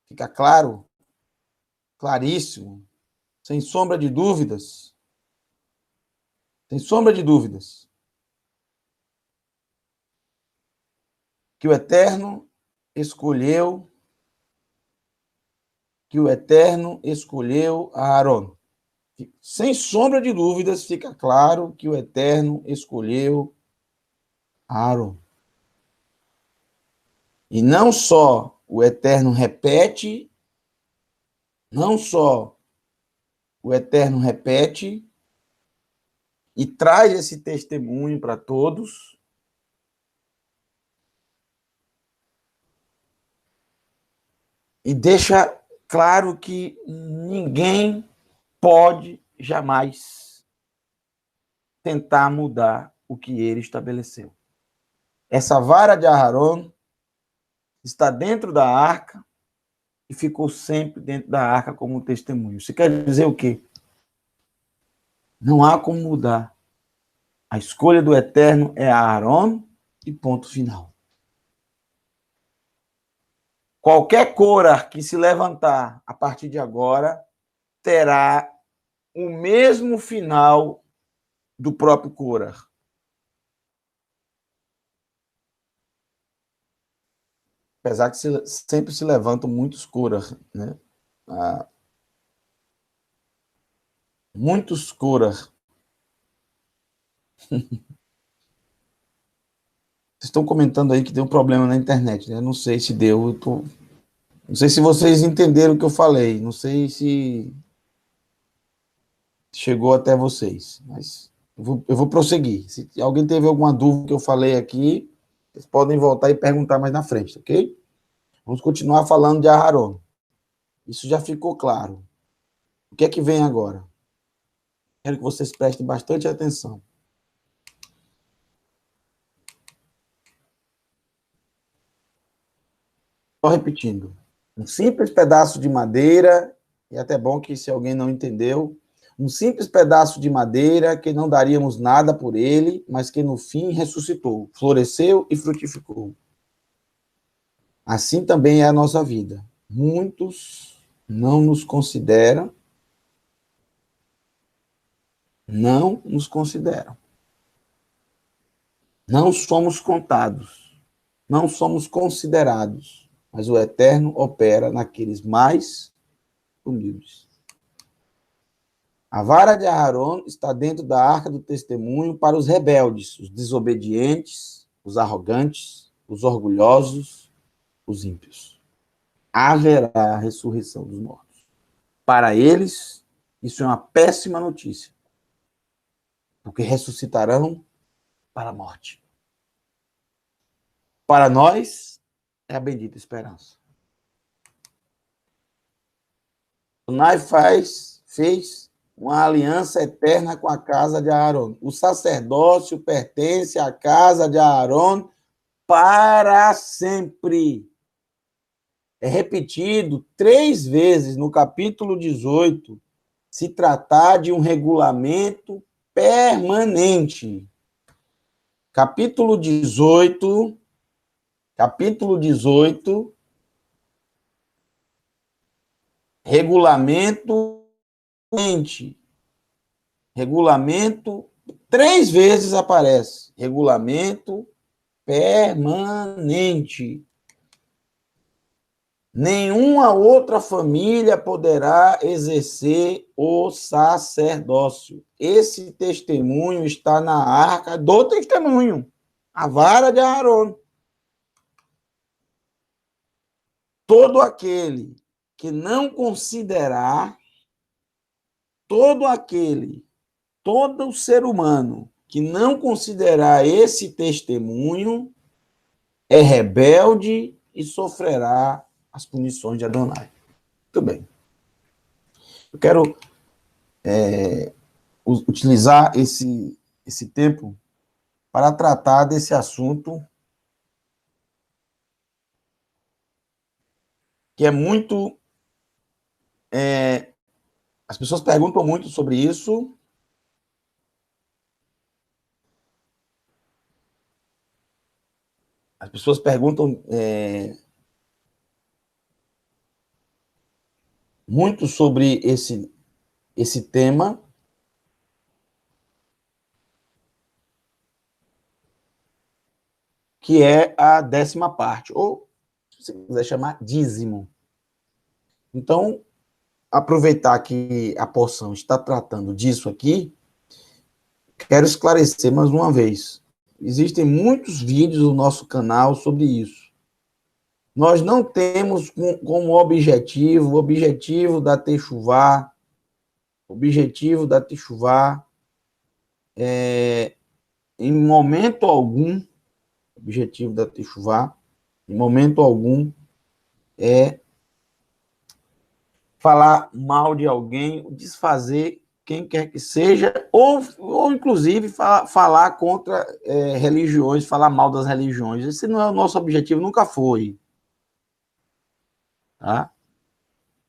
fica claro, claríssimo, sem sombra de dúvidas, que o Eterno escolheu Aharon. Sem sombra de dúvidas, fica claro que o Eterno escolheu Aharon. E não só o Eterno repete, e traz esse testemunho para todos, e deixa claro que ninguém pode jamais tentar mudar o que ele estabeleceu. Essa vara de Aharon está dentro da arca e ficou sempre dentro da arca como testemunho. Isso quer dizer o quê? Não há como mudar. A escolha do Eterno é Aharon e ponto final. Qualquer Corá que se levantar a partir de agora terá o mesmo final do próprio Corá. Apesar que sempre se levantam muitos Corá, né? Muitos Corá. Vocês estão comentando aí que deu um problema na internet, né? Não sei se deu, não sei se vocês entenderam o que eu falei, não sei se chegou até vocês, mas eu vou prosseguir. Se alguém teve alguma dúvida que eu falei aqui, vocês podem voltar e perguntar mais na frente, ok? Vamos continuar falando de Aharon. Isso já ficou claro. O que é que vem agora? Quero que vocês prestem bastante atenção. Só repetindo. Um simples pedaço de madeira, e é até bom que se alguém não entendeu, um simples pedaço de madeira que não daríamos nada por ele, mas que no fim ressuscitou, floresceu e frutificou. Assim também é a nossa vida. Muitos não nos consideram, não somos contados, não somos considerados, mas o Eterno opera naqueles mais humildes. A vara de Aharon está dentro da arca do testemunho para os rebeldes, os desobedientes, os arrogantes, os orgulhosos, os ímpios. Haverá a ressurreição dos mortos. Para eles, isso é uma péssima notícia, porque ressuscitarão para a morte. Para nós, é a bendita esperança. Adonai fez uma aliança eterna com a casa de Aharon. O sacerdócio pertence à casa de Aharon para sempre. É repetido 3 vezes no capítulo 18, se tratar de um regulamento permanente. Capítulo 18, regulamento, 3 vezes aparece, regulamento permanente. Nenhuma outra família poderá exercer o sacerdócio. Esse testemunho está na arca do testemunho, a vara de Aharon. todo aquele que não considerar, todo o ser humano que não considerar esse testemunho é rebelde e sofrerá as punições de Adonai. Muito bem. Eu quero utilizar esse tempo para tratar desse assunto que é muito... as pessoas perguntam muito sobre isso. As pessoas perguntam muito sobre esse tema, que é a 10ª parte, ou, se você quiser chamar, dízimo. Então, aproveitar que a porção está tratando disso aqui, quero esclarecer mais uma vez. Existem muitos vídeos no nosso canal sobre isso. Nós não temos como objetivo, o objetivo da Techuvá em momento algum, é falar mal de alguém, desfazer quem quer que seja, ou inclusive falar contra religiões, falar mal das religiões. Esse não é o nosso objetivo, nunca foi. Tá?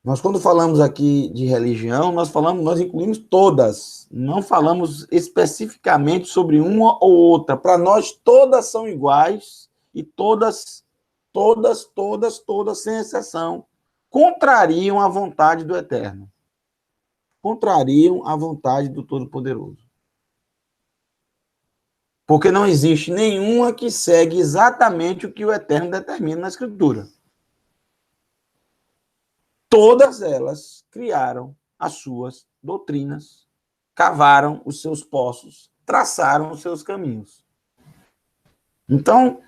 Nós, quando falamos aqui de religião, nós incluímos todas, não falamos especificamente sobre uma ou outra. Para nós, todas são iguais e todas, sem exceção, contrariam a vontade do Eterno. Contrariam a vontade do Todo-Poderoso. Porque não existe nenhuma que segue exatamente o que o Eterno determina na Escritura. Todas elas criaram as suas doutrinas, cavaram os seus poços, traçaram os seus caminhos. Então,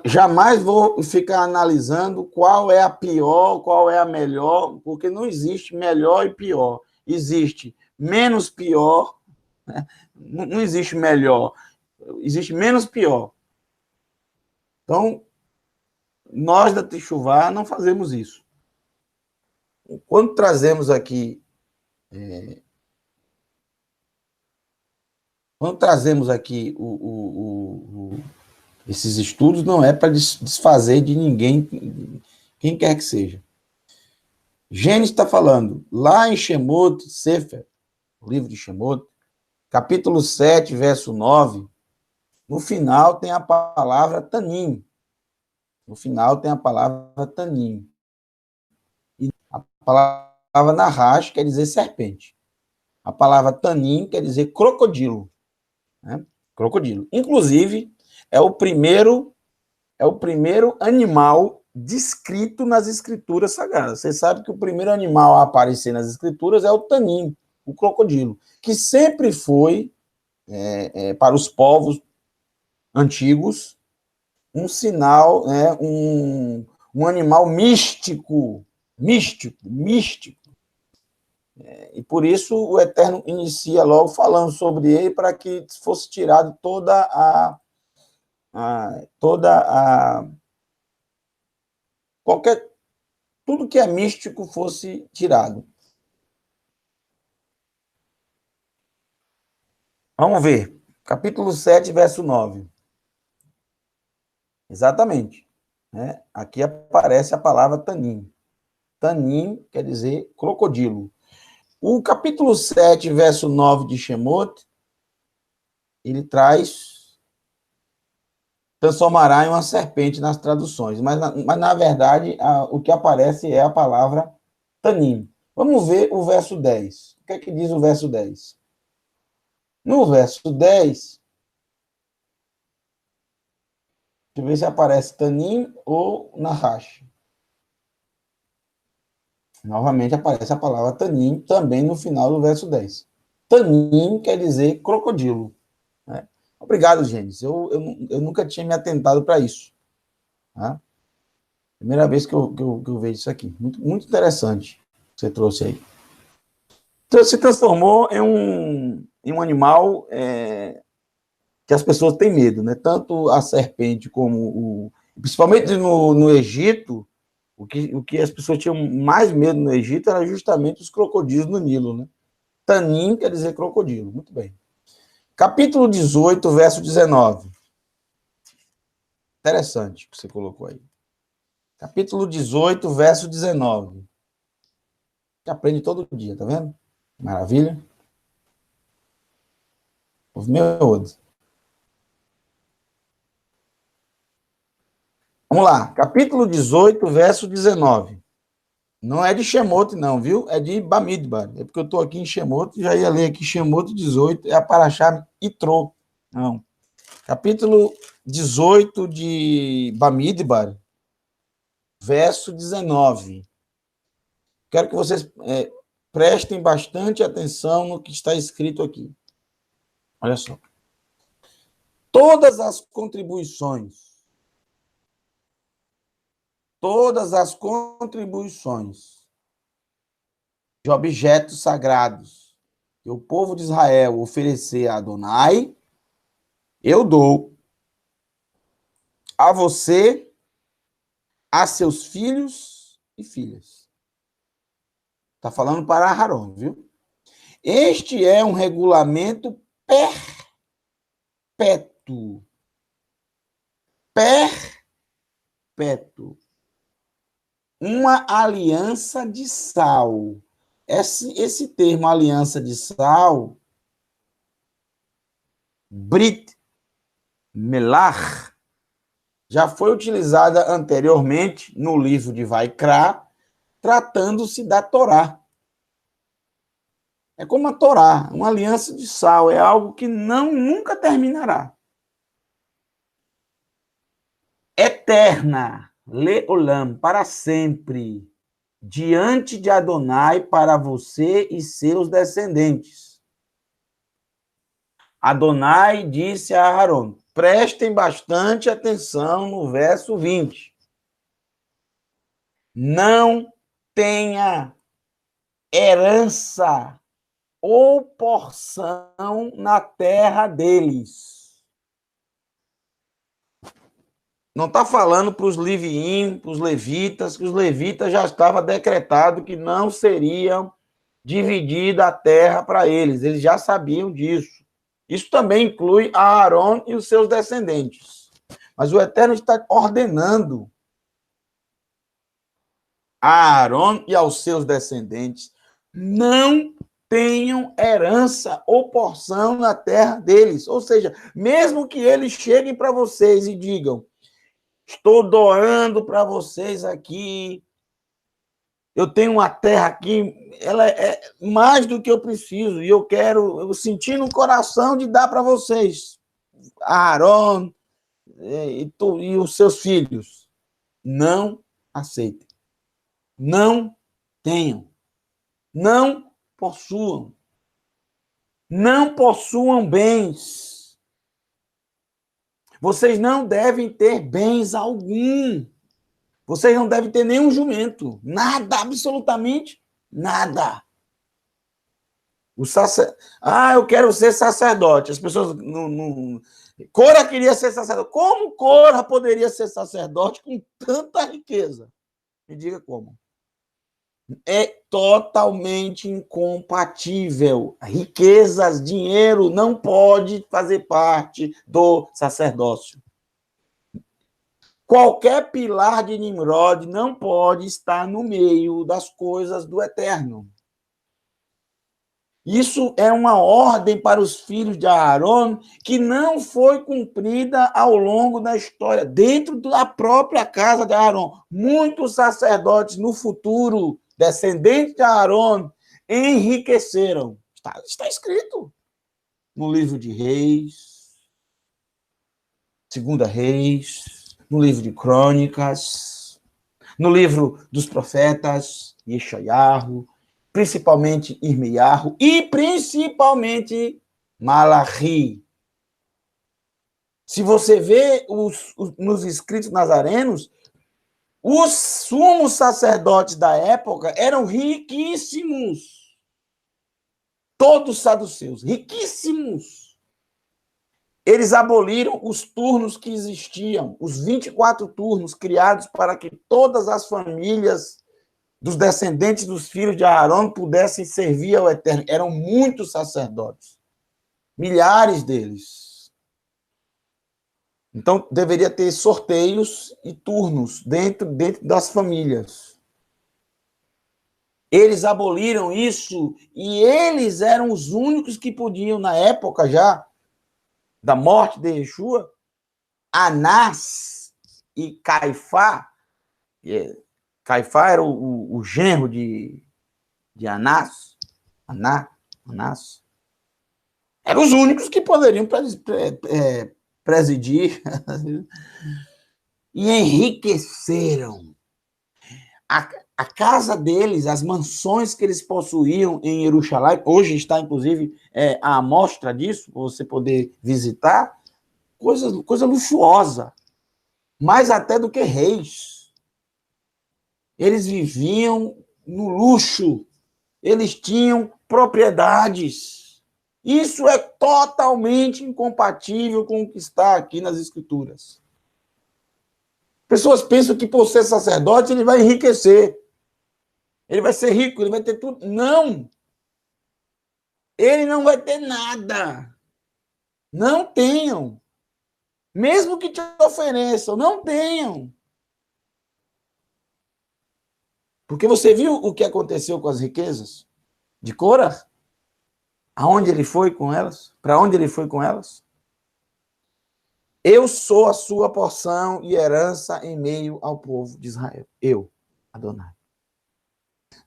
jamais vou ficar analisando qual é a pior, qual é a melhor, porque não existe melhor e pior. Existe menos pior, né? Não existe melhor, existe menos pior. Então, nós da Techuvá não fazemos isso. Quando trazemos aqui esses estudos, não é para desfazer de ninguém, quem quer que seja. Gênesis está falando, lá em Shemot, Sefer, o livro de Shemot, capítulo 7, verso 9, no final tem a palavra Tanim. E a palavra Nahash quer dizer serpente. A palavra Tanim quer dizer crocodilo. Né? Crocodilo. Inclusive, é o primeiro animal descrito nas escrituras sagradas. Você sabe que o primeiro animal a aparecer nas escrituras é o tanim, o crocodilo, que sempre foi, para os povos antigos, um sinal, um animal místico. E por isso o Eterno inicia logo falando sobre ele, para que fosse tirado tudo que é místico fosse tirado. Vamos ver. Capítulo 7, verso 9. Exatamente. Né? Aqui aparece a palavra tanim. Tanim quer dizer crocodilo. O capítulo 7, verso 9 de Shemot, ele transformará em uma serpente nas traduções, mas na verdade, o que aparece é a palavra tanim. Vamos ver o verso 10. O que é que diz o verso 10? No verso 10, deixa eu ver se aparece tanim ou nahash. Novamente aparece a palavra tanim também no final do verso 10. Tanim quer dizer crocodilo. Né? Obrigado, Gênesis. Eu nunca tinha me atentado para isso. Tá? Primeira vez que eu vejo isso aqui. Muito, muito interessante que você trouxe aí. Então, se transformou em um animal que as pessoas têm medo, né? Tanto a serpente como principalmente no Egito, o que as pessoas tinham mais medo no Egito era justamente os crocodilos no Nilo, né? Tanim quer dizer crocodilo. Muito bem. Capítulo 18, verso 19. Interessante o que você colocou aí. Capítulo 18, verso 19. Que aprende todo dia, tá vendo? Maravilha. Meu. Vamos lá. Capítulo 18, verso 19. Não é de Shemote, não, viu? É de Bamidbar. É porque eu estou aqui em Shemote, já ia ler aqui Shemote 18, é a Paraxá Itrô. Não. Capítulo 18 de Bamidbar, verso 19. Quero que vocês prestem bastante atenção no que está escrito aqui. Olha só. Todas as contribuições de objetos sagrados que o povo de Israel oferecer a Adonai, eu dou a você, a seus filhos e filhas. Está falando para Aharon, viu? Este é um regulamento perpétuo. Perpétuo. Uma aliança de sal. Esse termo aliança de sal, Brit Melach, já foi utilizada anteriormente no livro de Vaikra, tratando-se da Torá. É como a Torá, uma aliança de sal, é algo que nunca terminará. Eterna, Leolam, para sempre, diante de Adonai para você e seus descendentes. Adonai disse a Aharon, prestem bastante atenção no verso 20. Não tenha herança ou porção na terra deles. Não está falando para os Liviim, para os levitas, que os levitas já estava decretado que não seriam dividida a terra para eles. Eles já sabiam disso. Isso também inclui a Aaron e os seus descendentes. Mas o Eterno está ordenando a Aaron e aos seus descendentes não tenham herança ou porção na terra deles. Ou seja, mesmo que eles cheguem para vocês e digam, estou doando para vocês aqui, eu tenho uma terra aqui, ela é mais do que eu preciso, e eu senti no coração de dar para vocês, Aaron e os seus filhos. Não aceitem. Não tenham. Não possuam. Não possuam bens. Vocês não devem ter bens algum. Vocês não devem ter nenhum jumento. Nada, absolutamente nada. Eu quero ser sacerdote. As pessoas Cora queria ser sacerdote. Como Cora poderia ser sacerdote com tanta riqueza? Me diga como. É totalmente incompatível. Riquezas, dinheiro não pode fazer parte do sacerdócio. Qualquer pilar de Nimrod não pode estar no meio das coisas do Eterno. Isso é uma ordem para os filhos de Aaron que não foi cumprida ao longo da história, dentro da própria casa de Aaron. Muitos sacerdotes no futuro, descendentes de Aaron, enriqueceram. Está escrito no livro de Reis, Segunda Reis, no livro de Crônicas, no livro dos profetas, Yeshayahu, principalmente Irmiyahu e principalmente Malachi. Se você vê nos escritos nazarenos, Os sumos sacerdotes da época eram riquíssimos. Todos saduceus, riquíssimos. Eles aboliram os turnos que existiam, os 24 turnos criados para que todas as famílias dos descendentes dos filhos de Aarão pudessem servir ao Eterno. Eram muitos sacerdotes, milhares deles. Então, deveria ter sorteios e turnos dentro das famílias. Eles aboliram isso e eles eram os únicos que podiam, na época já da morte de Yeshua, Anás e Caifá. Caifá era o genro de Anás. Anás. Eram os únicos que poderiam presidir e enriqueceram. A casa deles, as mansões que eles possuíam em Jerusalém, hoje está, inclusive, a amostra disso, para você poder visitar, coisa luxuosa, mais até do que reis. Eles viviam no luxo, eles tinham propriedades. Isso é totalmente incompatível com o que está aqui nas Escrituras. Pessoas pensam que por ser sacerdote ele vai enriquecer. Ele vai ser rico, ele vai ter tudo. Não! Ele não vai ter nada. Não tenham. Mesmo que te ofereçam, não tenham. Porque você viu o que aconteceu com as riquezas de Cora? Aonde ele foi com elas? Para onde ele foi com elas? Eu sou a sua porção e herança em meio ao povo de Israel. Eu, Adonai.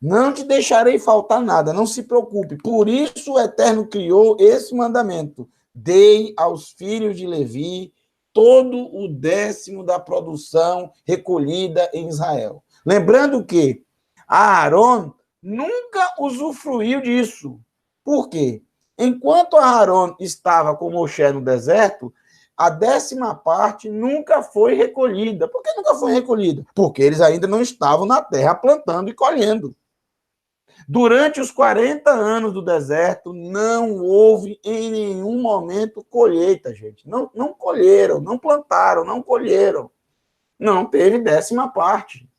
Não te deixarei faltar nada, não se preocupe. Por isso o Eterno criou esse mandamento. Dei aos filhos de Levi todo o 10º da produção recolhida em Israel. Lembrando que Aarón nunca usufruiu disso. Por quê? Enquanto Aarón estava com Moshe no deserto, a 10ª parte nunca foi recolhida. Por que nunca foi recolhida? Porque eles ainda não estavam na terra plantando e colhendo. Durante os 40 anos do deserto, não houve em nenhum momento colheita, gente. Não colheram, não plantaram, não colheram. Não teve 10ª parte.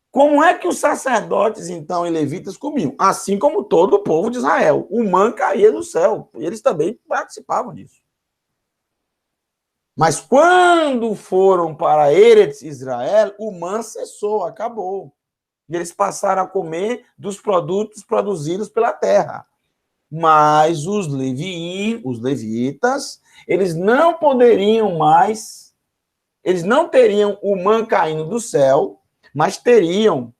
Como é que os sacerdotes, então, e levitas comiam? Assim como todo o povo de Israel. O man caía do céu. Eles também participavam disso. Mas quando foram para Eretz Israel, o man cessou, acabou. E eles passaram a comer dos produtos produzidos pela terra. Mas os levitas, eles não poderiam mais, eles não teriam o man caindo do céu, mas teriam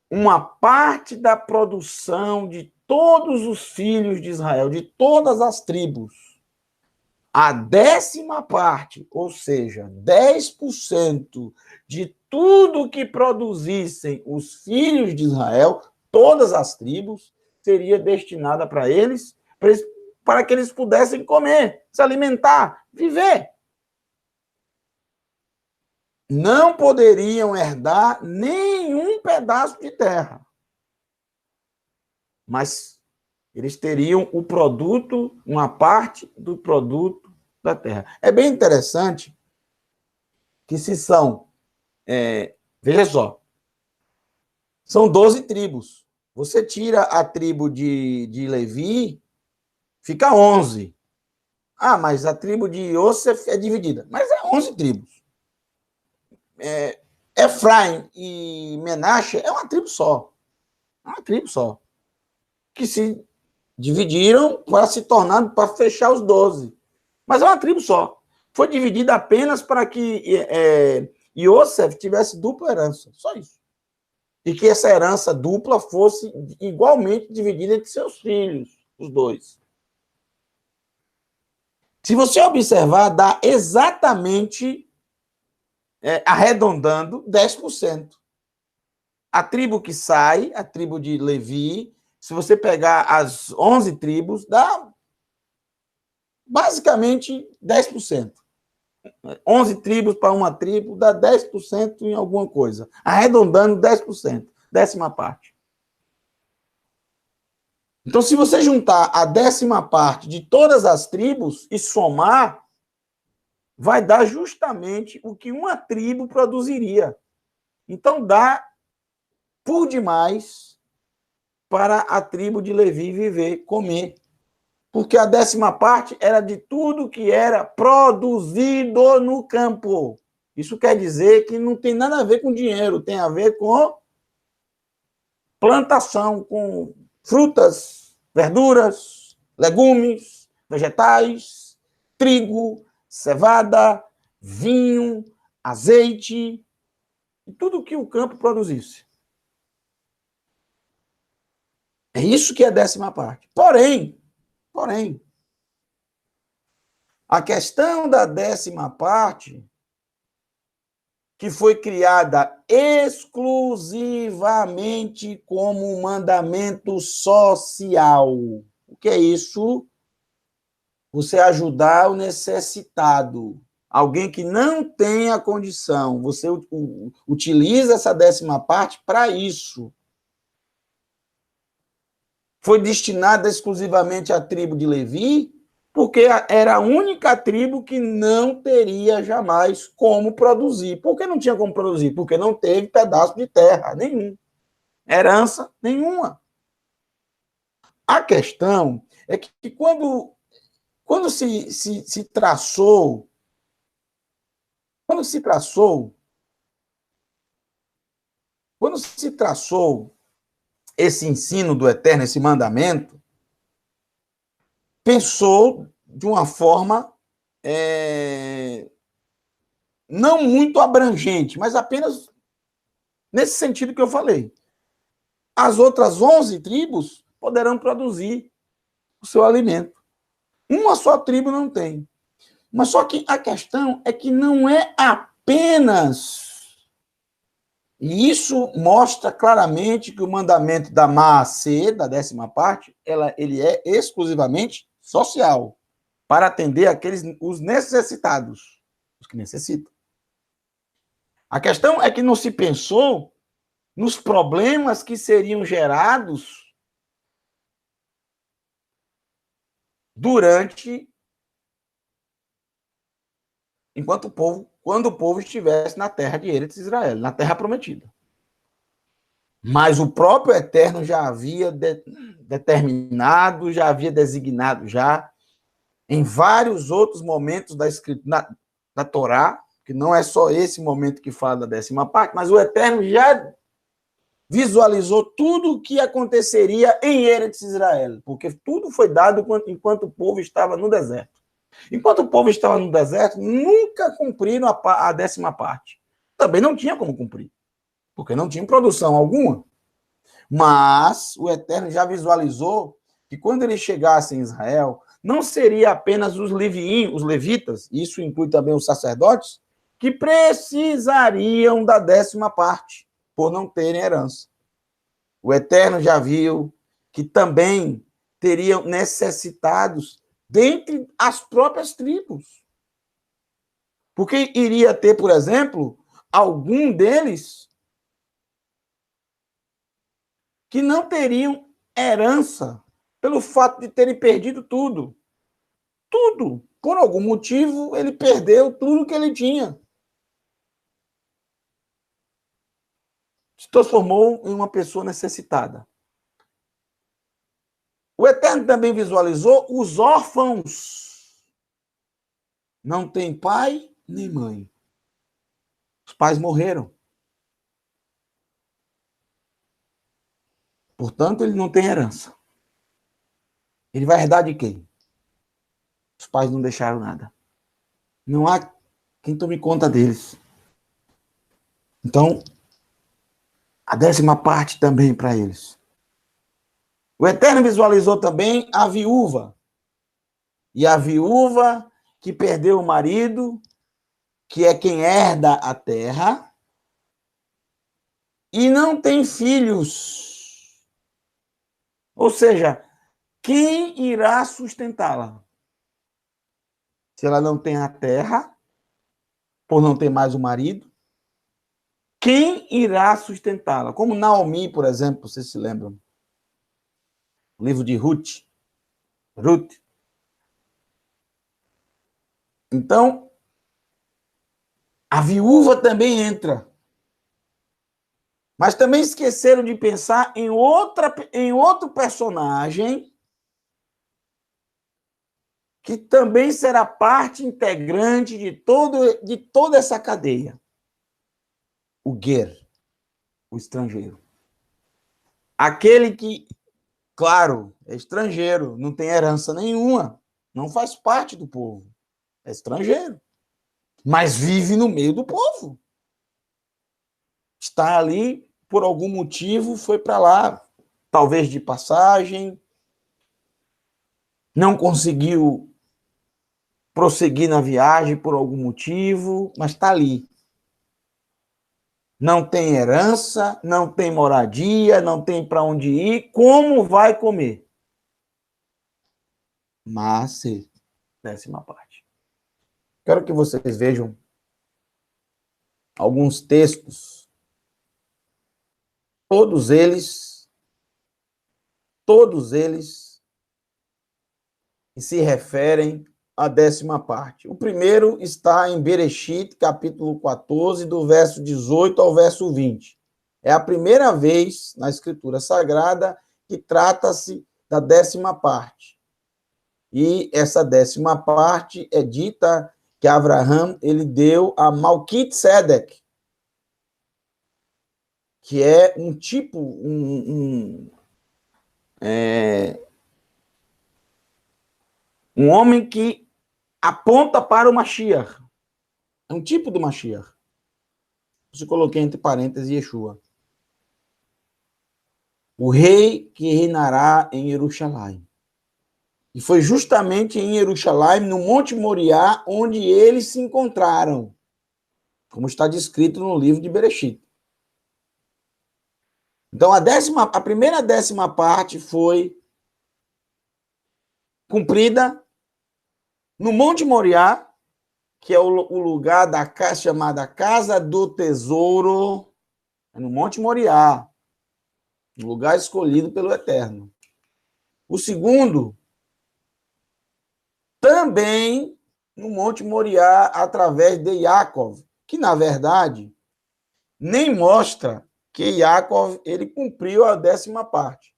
uma parte da produção de todos os filhos de Israel, de todas as tribos. A 10ª parte, ou seja, 10% de tudo que produzissem os filhos de Israel, todas as tribos, seria destinada para eles, para que eles pudessem comer, se alimentar, viver. Não poderiam herdar nenhum pedaço de terra. Mas eles teriam o produto, uma parte do produto da terra. É bem interessante que se são, veja só, são 12 tribos. Você tira a tribo de Levi, fica 11. Ah, mas a tribo de Yosef é dividida. Mas é 11 tribos. Efraim e Menache é uma tribo só. É uma tribo só. Que se dividiram para se tornar, para fechar os 12. Mas é uma tribo só. Foi dividida apenas para que Yosef tivesse dupla herança. Só isso. E que essa herança dupla fosse igualmente dividida entre seus filhos, os dois. Se você observar, dá exatamente, arredondando, 10%. A tribo que sai, a tribo de Levi, se você pegar as 11 tribos, dá basicamente 10%. 11 tribos para uma tribo, dá 10% em alguma coisa. Arredondando 10%, décima parte. Então, se você juntar a décima parte de todas as tribos e somar, vai dar justamente o que uma tribo produziria. Então, dá por demais para a tribo de Levi viver, comer. Porque a décima parte era de tudo que era produzido no campo. Isso quer dizer que não tem nada a ver com dinheiro, tem a ver com plantação, com frutas, verduras, legumes, vegetais, trigo, cevada, vinho, azeite, e tudo que o campo produzisse. É isso que é a décima parte. Porém, a questão da décima parte, que foi criada exclusivamente como um mandamento social. O que é isso? Você ajudar o necessitado, alguém que não tem a condição. Você utiliza essa décima parte para isso. Foi destinada exclusivamente à tribo de Levi, porque era a única tribo que não teria jamais como produzir. Por que não tinha como produzir? Porque não teve pedaço de terra nenhum, herança nenhuma. A questão é que quando se traçou, quando se traçou esse ensino do Eterno, esse mandamento, pensou de uma forma não muito abrangente, mas apenas nesse sentido que eu falei. As outras 11 tribos poderão produzir o seu alimento. Uma só tribo não tem. Mas só que a questão é que não é apenas. E isso mostra claramente que o mandamento da Maaseh, da décima parte, ele é exclusivamente social, para atender os necessitados, os que necessitam. A questão é que não se pensou nos problemas que seriam gerados quando o povo estivesse na terra de Eretz Israel, na terra prometida. Mas o próprio Eterno já havia determinado, já havia designado já em vários outros momentos da escritura da Torá, que não é só esse momento que fala da décima parte, mas o Eterno já visualizou tudo o que aconteceria em Eretz Israel, porque tudo foi dado enquanto o povo estava no deserto. Enquanto o povo estava no deserto, nunca cumpriram a décima parte. Também não tinha como cumprir, porque não tinha produção alguma. Mas o Eterno já visualizou que quando ele chegasse em Israel, não seria apenas os levitas, isso inclui também os sacerdotes, que precisariam da décima parte, por não terem herança. O Eterno já viu que também teriam necessitados dentre as próprias tribos. Porque iria ter, por exemplo, algum deles que não teriam herança pelo fato de terem perdido tudo. Tudo. Por algum motivo, ele perdeu tudo que ele tinha. Se transformou em uma pessoa necessitada. O Eterno também visualizou os órfãos. Não tem pai nem mãe. Os pais morreram. Portanto, ele não tem herança. Ele vai herdar de quem? Os pais não deixaram nada. Não há quem tome conta deles. Então, a décima parte também para eles. O Eterno visualizou também a viúva. E a viúva que perdeu o marido, que é quem herda a terra, e não tem filhos. Ou seja, quem irá sustentá-la? Se ela não tem a terra, por não ter mais o marido, quem irá sustentá-la? Como Naomi, por exemplo, vocês se lembram? O livro de Ruth. Então, a viúva também entra. Mas também esqueceram de pensar em outro personagem que também será parte integrante de toda essa cadeia. O Ger, o estrangeiro. Aquele que, claro, é estrangeiro, não tem herança nenhuma, não faz parte do povo, é estrangeiro, mas vive no meio do povo. Está ali, por algum motivo, foi para lá, talvez de passagem, não conseguiu prosseguir na viagem por algum motivo, mas está ali. Não tem herança, não tem moradia, não tem para onde ir, como vai comer? Mas, 10ª parte. Quero que vocês vejam alguns textos, todos eles se referem à 10ª parte. O primeiro está em Bereshit, capítulo 14, do verso 18 ao verso 20. É a primeira vez na Escritura Sagrada que trata-se da 10ª parte. E essa 10ª parte é dita que Abraham ele deu a Malquitzedek, que é um tipo, um homem que aponta para o Mashiach. É um tipo do Mashiach. Eu coloquei entre parênteses Yeshua. O rei que reinará em Jerusalém. E foi justamente em Jerusalém, no Monte Moriá, onde eles se encontraram, como está descrito no livro de Bereshit. Então, a primeira 10ª parte foi cumprida no Monte Moriá, que é o lugar da casa chamada Casa do Tesouro, no Monte Moriá, um lugar escolhido pelo Eterno. O segundo, também no Monte Moriá, através de Yaakov, que, na verdade, nem mostra que Yaakov ele cumpriu a 10ª parte.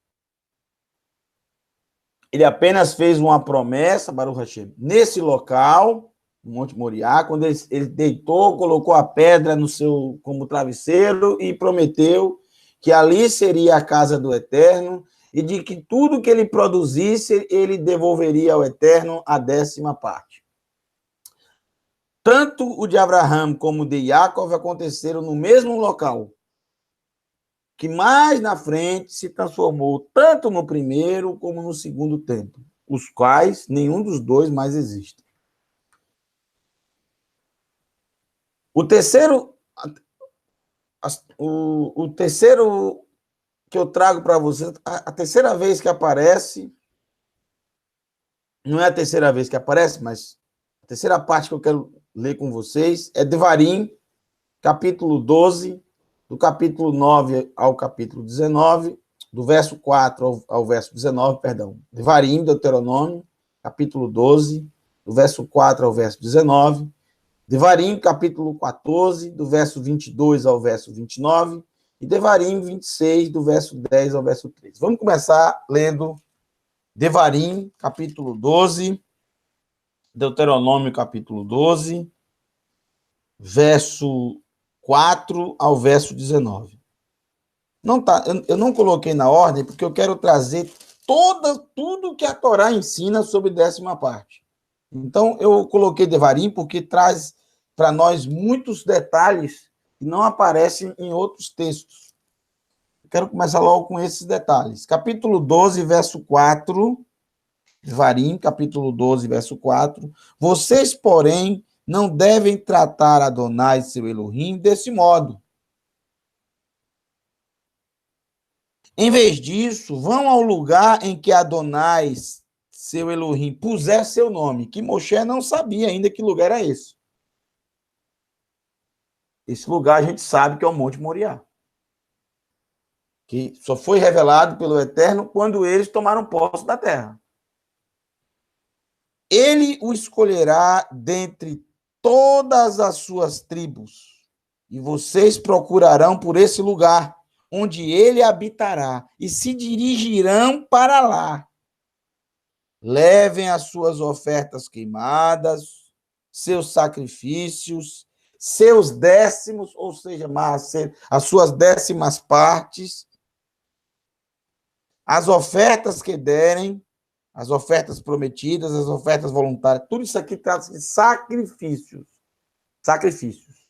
Ele apenas fez uma promessa, Baruch Hashem, nesse local, no Monte Moriá, quando ele deitou, colocou a pedra no seu como travesseiro e prometeu que ali seria a casa do Eterno e de que tudo que ele produzisse, ele devolveria ao Eterno a 10ª parte. Tanto o de Abraham como o de Yaakov aconteceram no mesmo local, que mais na frente se transformou tanto no primeiro como no segundo templo, os quais nenhum dos dois mais existe. O terceiro que eu trago para vocês, a terceira vez que aparece, não é a terceira vez que aparece, mas a terceira parte que eu quero ler com vocês é Devarim, capítulo 12, do capítulo 9 ao capítulo 19, do verso 4 ao verso 19, perdão. Devarim, Deuteronômio, capítulo 12, do verso 4 ao verso 19. Devarim, capítulo 14, do verso 22 ao verso 29. E Devarim 26, do verso 10 ao verso 13. Vamos começar lendo Devarim, capítulo 12, Deuteronômio, capítulo 12, verso 4 ao verso 19. Eu não coloquei na ordem porque eu quero trazer tudo que a Torá ensina sobre 10ª parte. Então, eu coloquei Devarim porque traz para nós muitos detalhes que não aparecem em outros textos. Eu quero começar logo com esses detalhes. Capítulo 12, verso 4, Devarim, capítulo 12, verso 4. Vocês, porém, não devem tratar Adonai, seu Elohim, desse modo. Em vez disso, vão ao lugar em que Adonai, seu Elohim, puser seu nome, que Moshe não sabia ainda que lugar era esse. Esse lugar a gente sabe que é o Monte Moriá, que só foi revelado pelo Eterno quando eles tomaram posse da terra. Ele o escolherá dentre todas as suas tribos, e vocês procurarão por esse lugar, onde ele habitará, e se dirigirão para lá. Levem as suas ofertas queimadas, seus sacrifícios, seus décimos, ou seja, as suas décimas partes, as ofertas que derem, as ofertas prometidas, as ofertas voluntárias, tudo isso aqui trata-se de sacrifícios. Sacrifícios.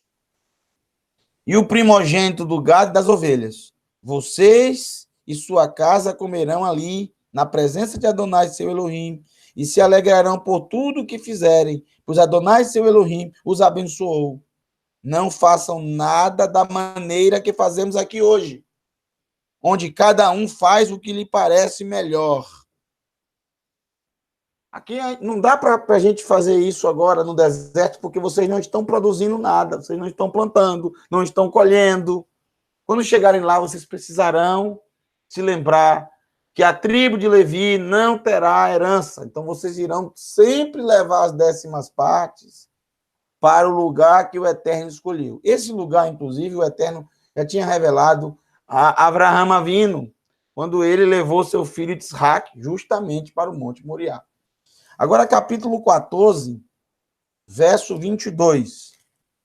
E o primogênito do gado e das ovelhas. Vocês e sua casa comerão ali, na presença de Adonai, seu Elohim, e se alegrarão por tudo o que fizerem, pois Adonai, seu Elohim, os abençoou. Não façam nada da maneira que fazemos aqui hoje, onde cada um faz o que lhe parece melhor. Aqui não dá para a gente fazer isso agora no deserto, porque vocês não estão produzindo nada, vocês não estão plantando, não estão colhendo. Quando chegarem lá, vocês precisarão se lembrar que a tribo de Levi não terá herança. Então, vocês irão sempre levar as décimas partes para o lugar que o Eterno escolheu. Esse lugar, inclusive, o Eterno já tinha revelado a Abraham Avinu, quando ele levou seu filho Isaac justamente para o Monte Moriá. Agora, capítulo 14, verso 22.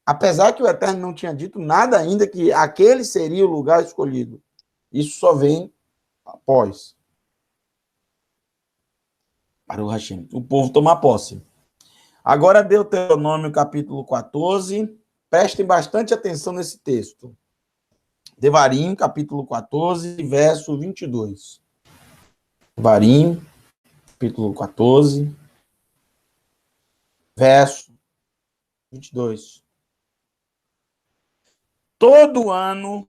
Apesar que o Eterno não tinha dito nada ainda que aquele seria o lugar escolhido. Isso só vem após. Para o Hashem. O povo tomar posse. Agora, Deuteronômio, capítulo 14. Prestem bastante atenção nesse texto. Devarim, capítulo 14, verso 22. Devarim, capítulo 14, verso 22. Todo ano,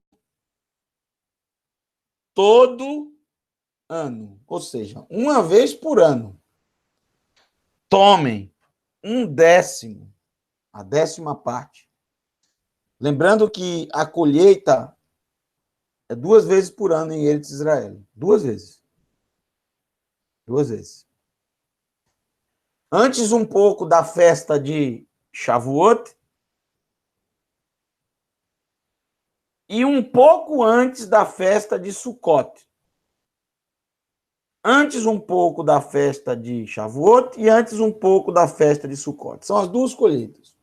ou seja, uma vez por ano, tomem um décimo, a décima parte. Lembrando que a colheita é 2 vezes por ano em Eretz Israel. 2 vezes. 2 vezes. Antes um pouco da festa de Shavuot e um pouco antes da festa de Sukkot. Antes um pouco da festa de Shavuot e antes um pouco da festa de Sukkot. São as 2 colheitas.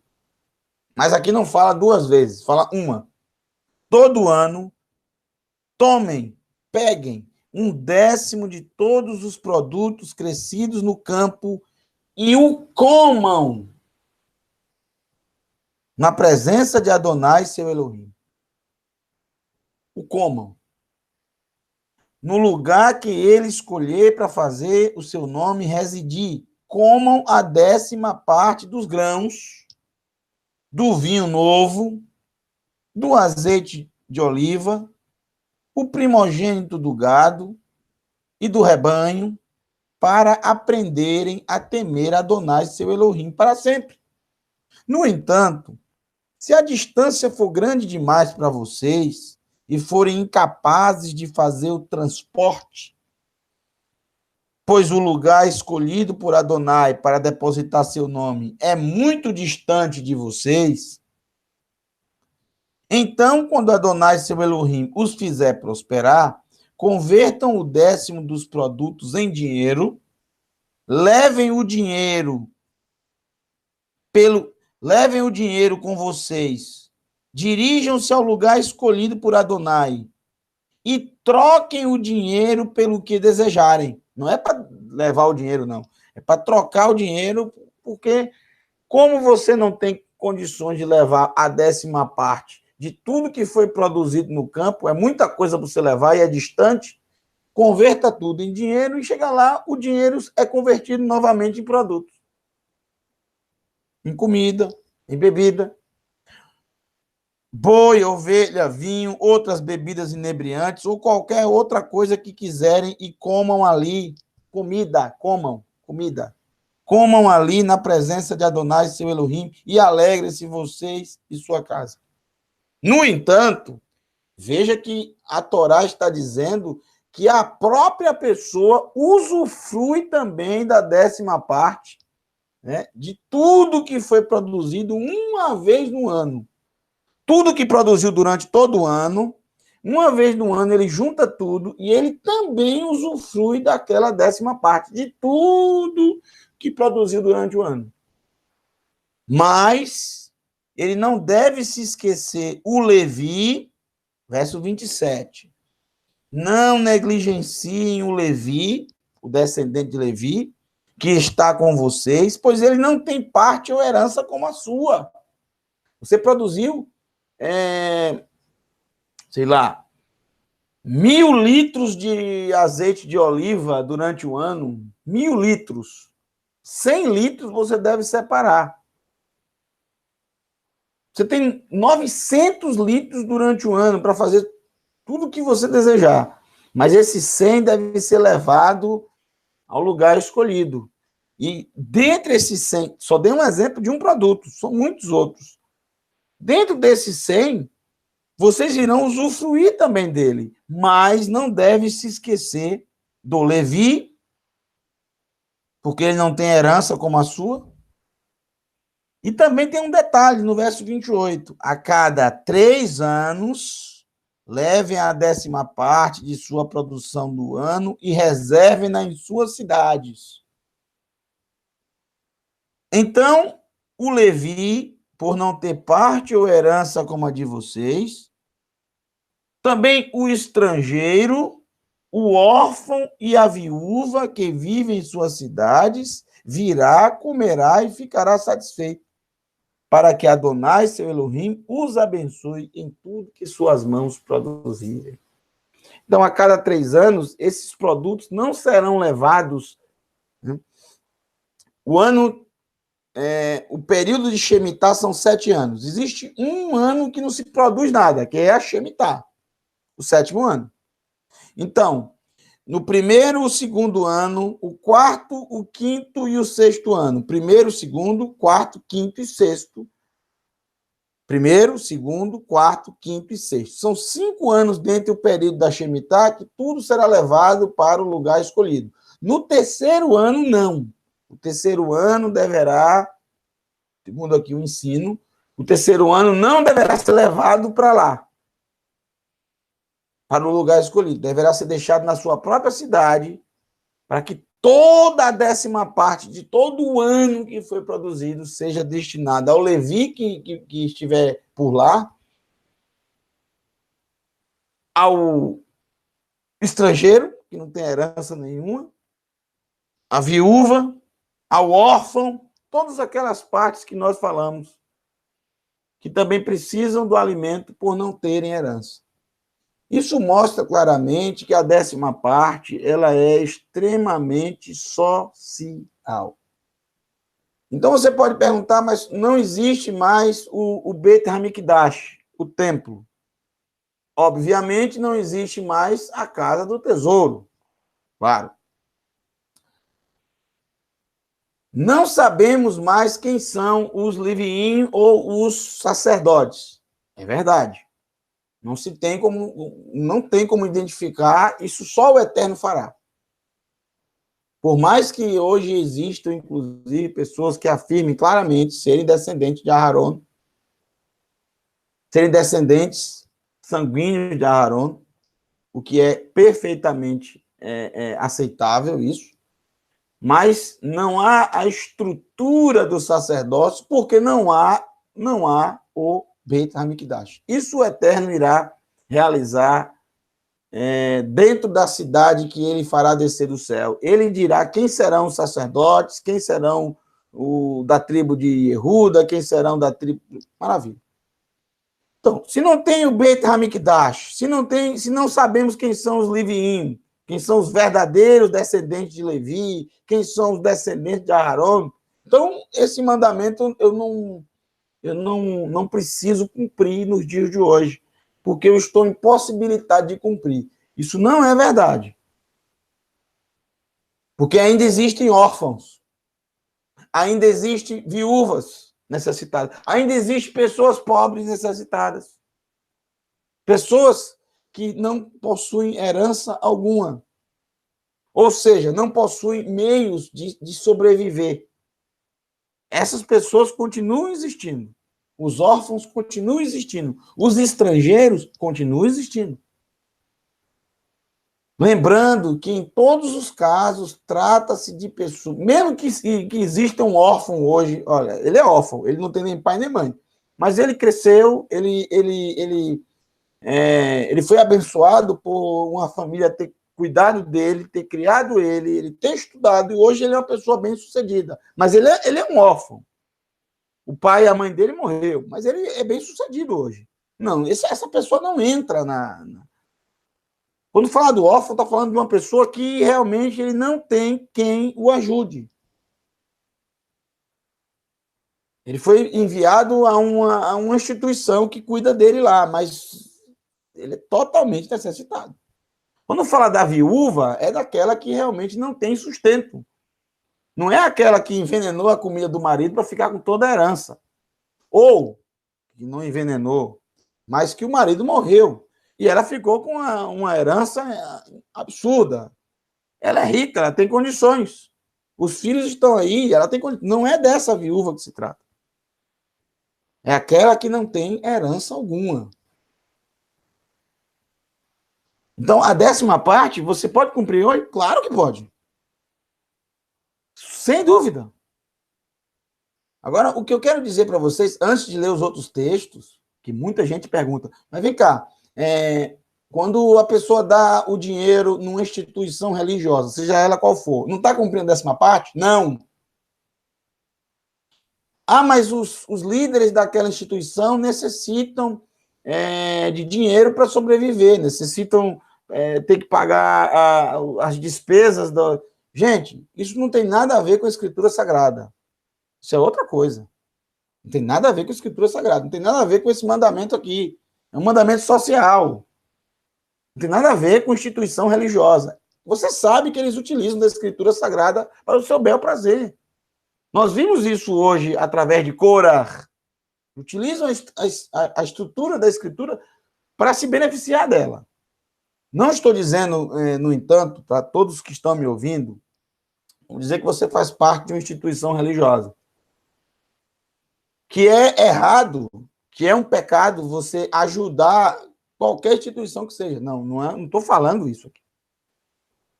Mas aqui não fala 2 vezes, fala uma. Todo ano, tomem, peguem um décimo de todos os produtos crescidos no campo e o comam na presença de Adonai, seu Elohim. O comam. No lugar que ele escolher para fazer o seu nome residir. Comam a décima parte dos grãos, do vinho novo, do azeite de oliva, o primogênito do gado e do rebanho, para aprenderem a temer Adonai, seu Elohim, para sempre. No entanto, se a distância for grande demais para vocês e forem incapazes de fazer o transporte, pois o lugar escolhido por Adonai para depositar seu nome é muito distante de vocês, então, quando Adonai, seu Elohim, os fizer prosperar, convertam o décimo dos produtos em dinheiro, levem o dinheiro com vocês, dirijam-se ao lugar escolhido por Adonai e troquem o dinheiro pelo que desejarem. Não é para levar o dinheiro, não. É para trocar o dinheiro, porque como você não tem condições de levar a décima parte de tudo que foi produzido no campo, é muita coisa para você levar e é distante, converta tudo em dinheiro e chega lá, o dinheiro é convertido novamente em produtos. Em comida, em bebida. Boi, ovelha, vinho, outras bebidas inebriantes ou qualquer outra coisa que quiserem e comam ali. Comida, comam, comida. Comam ali na presença de Adonai, seu Elohim, e alegrem-se vocês e sua casa. No entanto, veja que a Torá está dizendo que a própria pessoa usufrui também da 10ª parte, né, de tudo que foi produzido uma vez no ano. Tudo que produziu durante todo o ano, uma vez no ano ele junta tudo e ele também usufrui daquela 10ª parte de tudo que produziu durante o ano. Mas ele não deve se esquecer o Levi, verso 27. Não negligenciem o Levi, o descendente de Levi, que está com vocês, pois ele não tem parte ou herança como a sua. Você produziu, sei lá, 1.000 litros de azeite de oliva durante o ano, 1.000 litros. 100 litros você deve separar. Você tem 900 litros durante o ano para fazer tudo o que você desejar. Mas esse 100 deve ser levado ao lugar escolhido. E dentre esses 100, só dei um exemplo de um produto, são muitos outros. Dentro desses 100, vocês irão usufruir também dele, mas não deve se esquecer do Levi, porque ele não tem herança como a sua. E também tem um detalhe no verso 28. A cada 3 anos, levem a 10ª parte de sua produção do ano e reservem-na em suas cidades. Então, o Levi, por não ter parte ou herança como a de vocês, também o estrangeiro, o órfão e a viúva que vivem em suas cidades, virá, comerá e ficará satisfeito, para que Adonai, seu Elohim, os abençoe em tudo que suas mãos produzirem. Então, a cada 3 anos, esses produtos não serão levados. Né? O período de Shemitah são 7 anos. Existe um ano que não se produz nada, que é a Shemitah, o 7º ano. Então, no primeiro, o 2º ano, o 4º, o 5º e o 6º ano. Primeiro, 2º, 4º, 5º e 6º. Primeiro, 2º, 4º, 5º e 6º. São 5 anos dentro do período da Shemitah que tudo será levado para o lugar escolhido. No 3º ano, não. O 3º ano deverá, segundo aqui o ensino, o 3º ano não deverá ser levado para lá, para o lugar escolhido. Deverá ser deixado na sua própria cidade, para que toda a 10ª parte de todo o ano que foi produzido seja destinada ao Levi que estiver por lá, ao estrangeiro, que não tem herança nenhuma, à viúva, ao órfão, todas aquelas partes que nós falamos, que também precisam do alimento por não terem herança. Isso mostra claramente que a 10ª parte ela é extremamente social. Então você pode perguntar, mas não existe mais o Beit HaMikdash, o templo. Obviamente não existe mais a casa do tesouro. Claro. Não sabemos mais quem são os Leviim ou os sacerdotes. É verdade. Não tem como identificar, isso só o Eterno fará. Por mais que hoje existam, inclusive, pessoas que afirmem claramente serem descendentes de Aharon, serem descendentes sanguíneos de Aharon, o que é perfeitamente aceitável isso, mas não há a estrutura do sacerdócio, porque não há o Beit HaMikdash. Isso o Eterno irá realizar dentro da cidade que ele fará descer do céu. Ele dirá quem serão os sacerdotes, quem serão da tribo de Yehuda, quem serão da tribo... Maravilha. Então, se não tem o Beit HaMikdash, se não sabemos quem são os Leviim, quem são os verdadeiros descendentes de Levi, quem são os descendentes de Aharon, então esse mandamento eu não preciso cumprir nos dias de hoje, porque eu estou impossibilitado de cumprir. Isso não é verdade. Porque ainda existem órfãos, ainda existem viúvas necessitadas, ainda existem pessoas pobres necessitadas. Pessoas que não possuem herança alguma. Ou seja, não possuem meios de sobreviver. Essas pessoas continuam existindo. Os órfãos continuam existindo. Os estrangeiros continuam existindo. Lembrando que, em todos os casos, trata-se de pessoas, mesmo que exista um órfão hoje, olha, ele é órfão, ele não tem nem pai nem mãe, mas ele cresceu, ele foi abençoado por uma família ter cuidado dele, ter criado ele ter estudado, e hoje ele é uma pessoa bem-sucedida. Mas ele é um órfão. O pai e a mãe dele morreu, mas ele é bem-sucedido hoje. Não, essa pessoa não entra Quando fala do órfão, está falando de uma pessoa que realmente ele não tem quem o ajude. Ele foi enviado a uma instituição que cuida dele lá, mas ele é totalmente necessitado. Quando fala da viúva, é daquela que realmente não tem sustento. Não é aquela que envenenou a comida do marido para ficar com toda a herança. Ou, que não envenenou, mas que o marido morreu. E ela ficou com uma herança absurda. Ela é rica, ela tem condições. Os filhos estão aí, ela tem condições. Não é dessa viúva que se trata. É aquela que não tem herança alguma. Então, a 10ª parte, você pode cumprir hoje? Claro que pode. Sem dúvida. Agora, o que eu quero dizer para vocês, antes de ler os outros textos, que muita gente pergunta, mas vem cá, quando a pessoa dá o dinheiro numa instituição religiosa, seja ela qual for, não está cumprindo a 10ª parte? Não. Ah, mas os líderes daquela instituição necessitam de dinheiro para sobreviver, necessitam ter que pagar as despesas. Gente, isso não tem nada a ver com a Escritura Sagrada. Isso é outra coisa. Não tem nada a ver com a Escritura Sagrada. Não tem nada a ver com esse mandamento aqui. É um mandamento social. Não tem nada a ver com instituição religiosa. Você sabe que eles utilizam da Escritura Sagrada para o seu bel prazer. Nós vimos isso hoje através de Korah. Utilizam a estrutura da Escritura para se beneficiar dela. Não estou dizendo, no entanto, para todos que estão me ouvindo, vou dizer que você faz parte de uma instituição religiosa. Que é errado, que é um pecado você ajudar qualquer instituição que seja. Não estou falando isso aqui.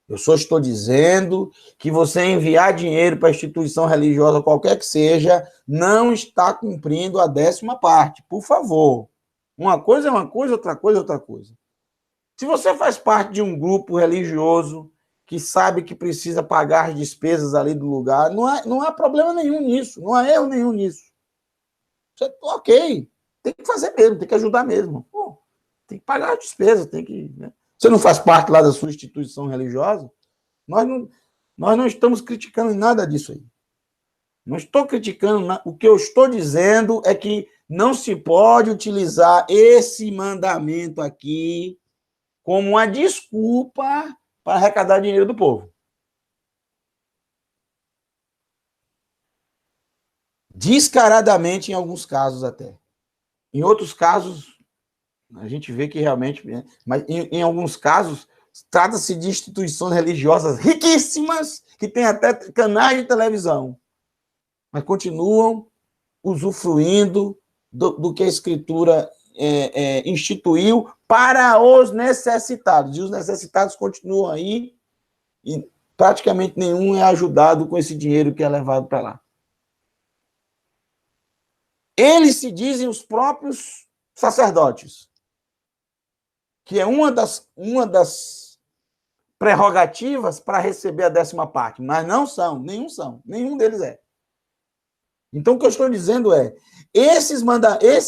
Eu só estou dizendo que você enviar dinheiro para a instituição religiosa, qualquer que seja, não está cumprindo a 10ª parte. Por favor. Uma coisa é uma coisa, outra coisa é outra coisa. Se você faz parte de um grupo religioso que sabe que precisa pagar as despesas ali do lugar, não há problema nenhum nisso, não há erro nenhum nisso. Você, ok, tem que fazer mesmo, tem que ajudar mesmo. Pô, tem que pagar as despesas, tem que... Né? Você não faz parte lá da sua instituição religiosa? Nós não estamos criticando nada disso aí. Não estou criticando nada. O que eu estou dizendo é que não se pode utilizar esse mandamento aqui como uma desculpa para arrecadar dinheiro do povo. Descaradamente, em alguns casos até. Em outros casos, a gente vê que realmente... Mas em alguns casos, trata-se de instituições religiosas riquíssimas, que têm até canais de televisão, mas continuam usufruindo do que a Escritura instituiu para os necessitados. E os necessitados continuam aí e praticamente nenhum é ajudado com esse dinheiro que é levado para lá. Eles se dizem os próprios sacerdotes, que é uma das prerrogativas para receber a 10ª parte, mas nenhum deles é. Então, o que eu estou dizendo é, esse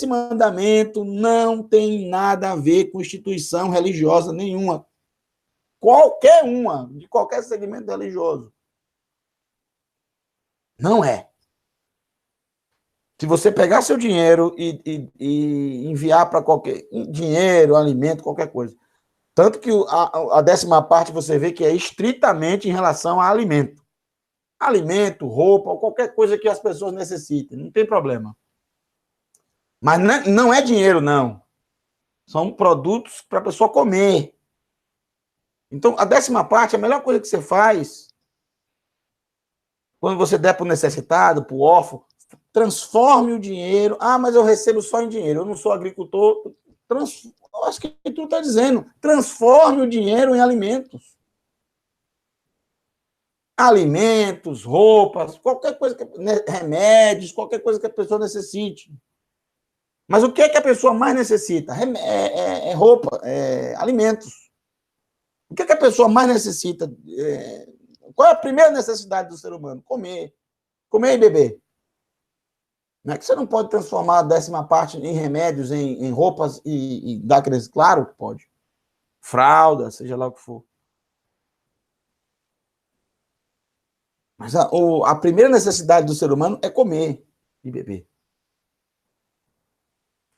mandamento não tem nada a ver com instituição religiosa nenhuma, qualquer uma, de qualquer segmento religioso. Não é. Se você pegar seu dinheiro e enviar para qualquer... Dinheiro, alimento, qualquer coisa. Tanto que a 10ª parte você vê que é estritamente em relação a alimento. Alimento, roupa, ou qualquer coisa que as pessoas necessitem. Não tem problema. Mas não é dinheiro, não. São produtos para a pessoa comer. Então, a 10ª parte, a melhor coisa que você faz, quando você der para o necessitado, para o órfão, transforme o dinheiro. Ah, mas eu recebo só em dinheiro, eu não sou agricultor. Eu acho que tu está dizendo, transforme o dinheiro em alimentos. Alimentos, roupas, qualquer coisa, remédios, qualquer coisa que a pessoa necessite. Mas o que é que a pessoa mais necessita? Roupa, alimentos. O que é que a pessoa mais necessita? Qual é a primeira necessidade do ser humano? Comer. Comer e beber. Não é que você não pode transformar a 10ª parte em remédios, em roupas e dar aqueles... Claro que pode. Fralda, seja lá o que for. Mas a primeira necessidade do ser humano é comer e beber.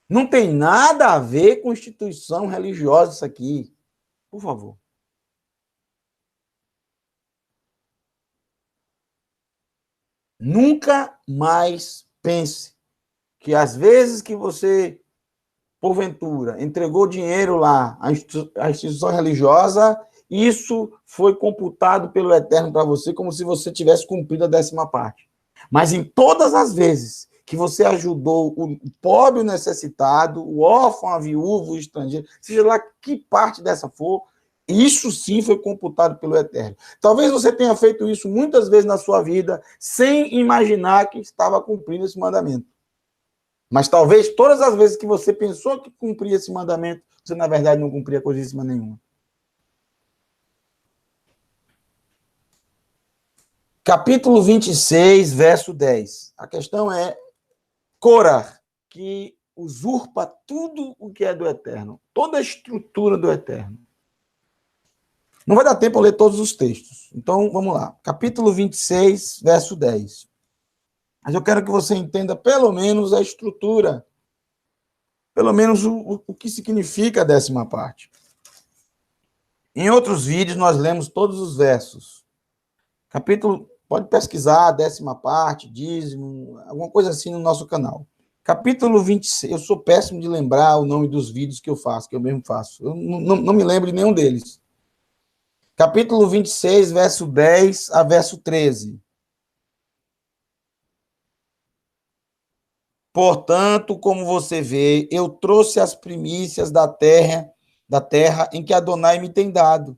Não tem nada a ver com instituição religiosa isso aqui. Por favor. Nunca mais pense que às vezes que você, porventura, entregou dinheiro lá à instituição religiosa, isso foi computado pelo Eterno para você como se você tivesse cumprido a 10ª parte. Mas em todas as vezes que você ajudou o pobre, o necessitado, o órfão, a viúva, o estrangeiro, seja lá que parte dessa for, isso sim foi computado pelo Eterno. Talvez você tenha feito isso muitas vezes na sua vida, sem imaginar que estava cumprindo esse mandamento. Mas talvez todas as vezes que você pensou que cumpria esse mandamento, você na verdade não cumpria coisíssima nenhuma. Capítulo 26, verso 10. A questão é Corá, que usurpa tudo o que é do Eterno, toda a estrutura do Eterno. Não vai dar tempo a ler todos os textos. Então, vamos lá. Capítulo 26, verso 10. Mas eu quero que você entenda pelo menos a estrutura, pelo menos o que significa a 10ª parte. Em outros vídeos, nós lemos todos os versos. Capítulo, pode pesquisar, a 10ª parte, dízimo, alguma coisa assim no nosso canal. Capítulo 26, eu sou péssimo de lembrar o nome dos vídeos que eu faço, que eu mesmo faço. Eu não me lembro de nenhum deles. Capítulo 26, verso 10 a verso 13. Portanto, como você vê, eu trouxe as primícias da terra em que Adonai me tem dado.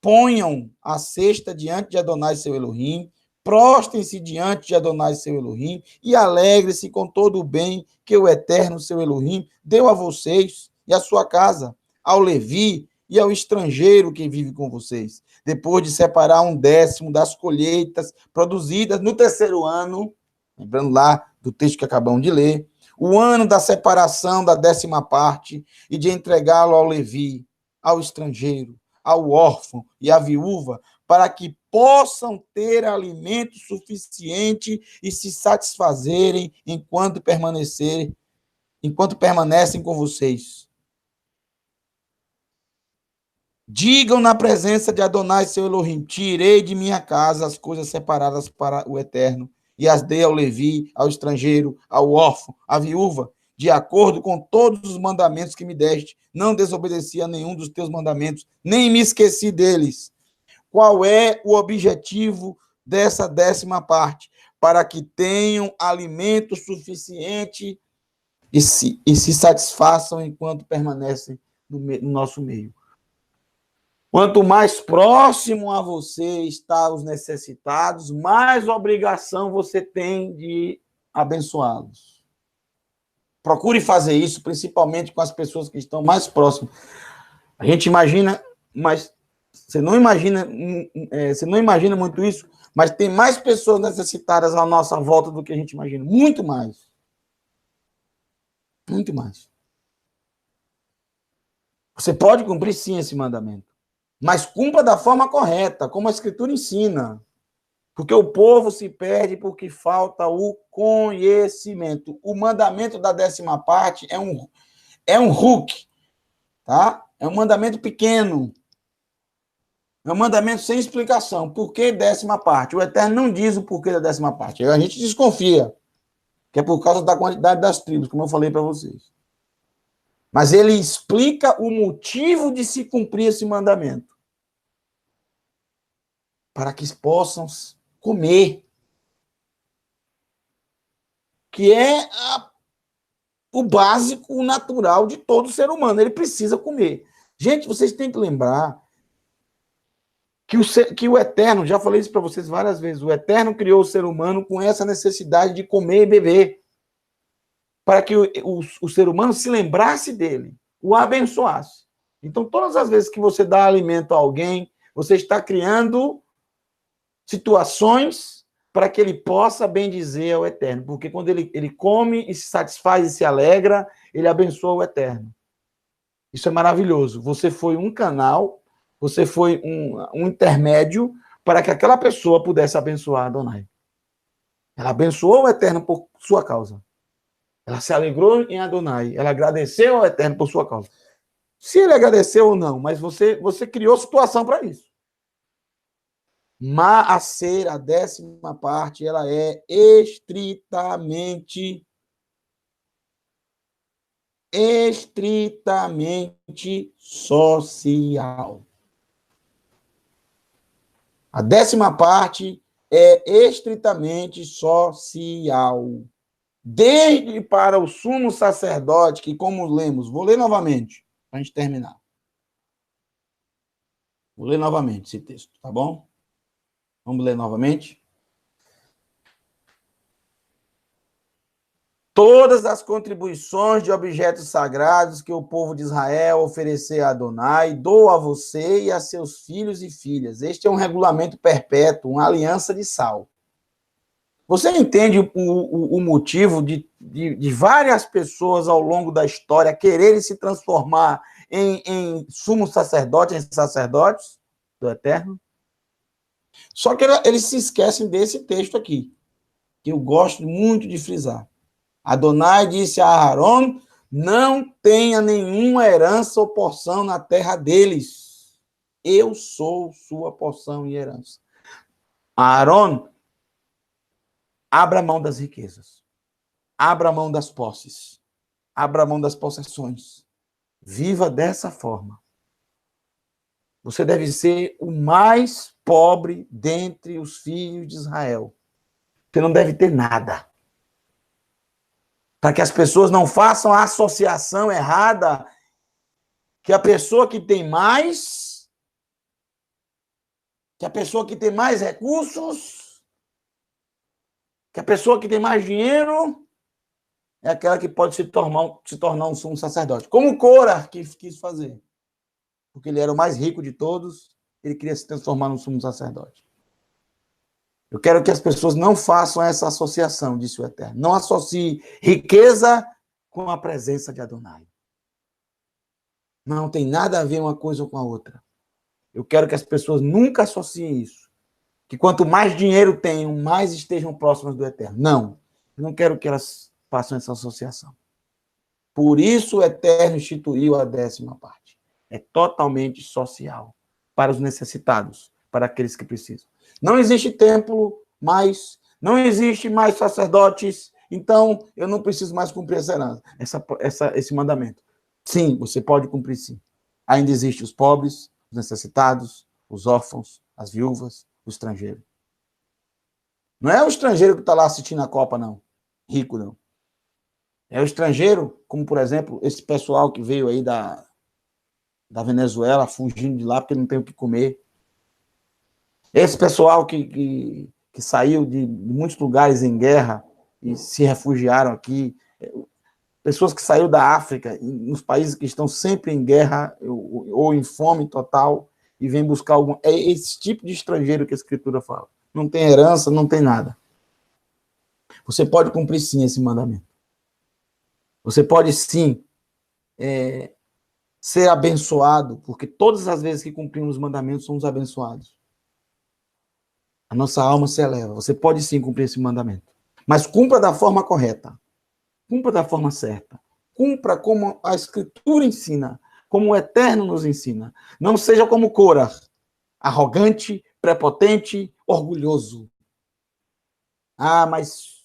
Ponham a cesta diante de Adonai, seu Elohim, prostem-se diante de Adonai, seu Elohim, e alegre-se com todo o bem que o Eterno, seu Elohim, deu a vocês e a sua casa, ao Levi e ao estrangeiro que vive com vocês, depois de separar 1/10 das colheitas produzidas no 3º ano, lembrando lá do texto que acabamos de ler, o ano da separação da 10ª parte e de entregá-lo ao Levi, ao estrangeiro, ao órfão e à viúva, para que possam ter alimento suficiente e se satisfazerem enquanto permanecem com vocês. Digam na presença de Adonai, seu Elohim, tirei de minha casa as coisas separadas para o Eterno, e as dei ao Levi, ao estrangeiro, ao órfão, à viúva, de acordo com todos os mandamentos que me deste. Não desobedeci a nenhum dos teus mandamentos, nem me esqueci deles. Qual é o objetivo dessa 10ª parte? Para que tenham alimento suficiente e se satisfaçam enquanto permanecem no nosso meio. Quanto mais próximo a você está os necessitados, mais obrigação você tem de abençoá-los. Procure fazer isso, principalmente com as pessoas que estão mais próximas. A gente imagina, mas você não imagina muito isso, mas tem mais pessoas necessitadas à nossa volta do que a gente imagina. Muito mais. Muito mais. Você pode cumprir, sim, esse mandamento. Mas cumpra da forma correta, como a Escritura ensina. Porque o povo se perde porque falta o conhecimento. O mandamento da 10ª parte é um hook, tá? É um mandamento pequeno. É um mandamento sem explicação. Por que 10ª parte? O Eterno não diz o porquê da 10ª parte. A gente desconfia que é por causa da quantidade das tribos, como eu falei para vocês. Mas ele explica o motivo de se cumprir esse mandamento. Para que possam comer. Que é o básico, o natural de todo ser humano. Ele precisa comer. Gente, vocês têm que lembrar que o Eterno, já falei isso para vocês várias vezes, o Eterno criou o ser humano com essa necessidade de comer e beber. Para que o ser humano se lembrasse dele, o abençoasse. Então, todas as vezes que você dá alimento a alguém, você está criando situações para que ele possa bendizer ao Eterno. Porque quando ele come e se satisfaz e se alegra, ele abençoa o Eterno. Isso é maravilhoso. Você foi um canal, você foi um intermédio para que aquela pessoa pudesse abençoar Adonai. Ela abençoou o Eterno por sua causa. Ela se alegrou em Adonai. Ela agradeceu ao Eterno por sua causa. Se ele agradeceu ou não, mas você criou situação para isso. Maaser, a 10ª parte, ela é estritamente social. A 10ª parte é estritamente social. Desde para o sumo sacerdote, que como lemos, vou ler novamente, para a gente terminar. Vou ler novamente esse texto, tá bom? Vamos ler novamente. Todas as contribuições de objetos sagrados que o povo de Israel oferecer a Adonai, dou a você e a seus filhos e filhas. Este é um regulamento perpétuo, uma aliança de sal. Você entende o motivo de várias pessoas ao longo da história quererem se transformar em sumos sacerdotes, em sacerdotes do Eterno? Só que eles se esquecem desse texto aqui, que eu gosto muito de frisar. Adonai disse a Aaron, não tenha nenhuma herança ou porção na terra deles. Eu sou sua porção e herança. Aaron, abra mão das riquezas. Abra mão das posses. Abra mão das possessões. Viva dessa forma. Você deve ser o mais pobre dentre os filhos de Israel. Você não deve ter nada. Para que as pessoas não façam a associação errada que a pessoa que tem mais recursos, que a pessoa que tem mais dinheiro é aquela que pode se tornar um sumo sacerdote. Como Cora que quis fazer. Porque ele era o mais rico de todos, ele queria se transformar num sumo sacerdote. Eu quero que as pessoas não façam essa associação, disse o Eterno. Não associe riqueza com a presença de Adonai. Não tem nada a ver uma coisa com a outra. Eu quero que as pessoas nunca associem isso. Que quanto mais dinheiro tenham, mais estejam próximas do Eterno. Não. Eu não quero que elas façam essa associação. Por isso o Eterno instituiu a 10ª parte. É totalmente social. Para os necessitados. Para aqueles que precisam. Não existe templo mais. Não existe mais sacerdotes. Então, eu não preciso mais cumprir esse mandamento. Sim, você pode cumprir sim. Ainda existem os pobres, os necessitados, os órfãos, as viúvas, o estrangeiro. Não é o estrangeiro que está lá assistindo a Copa, não. Rico, não. É o estrangeiro, como, por exemplo, esse pessoal que veio aí da Venezuela, fugindo de lá porque não tem o que comer. Esse pessoal que saiu de muitos lugares em guerra e se refugiaram aqui. Pessoas que saíram da África, nos países que estão sempre em guerra ou em fome total, e vêm buscar algum... É esse tipo de estrangeiro que a Escritura fala. Não tem herança, não tem nada. Você pode cumprir sim esse mandamento. Você pode sim ser abençoado, porque todas as vezes que cumprimos os mandamentos, somos abençoados. A nossa alma se eleva. Você pode sim cumprir esse mandamento. Mas cumpra da forma correta. Cumpra da forma certa. Cumpra como a Escritura ensina, como o Eterno nos ensina. Não seja como Cora, arrogante, prepotente, orgulhoso. Ah, mas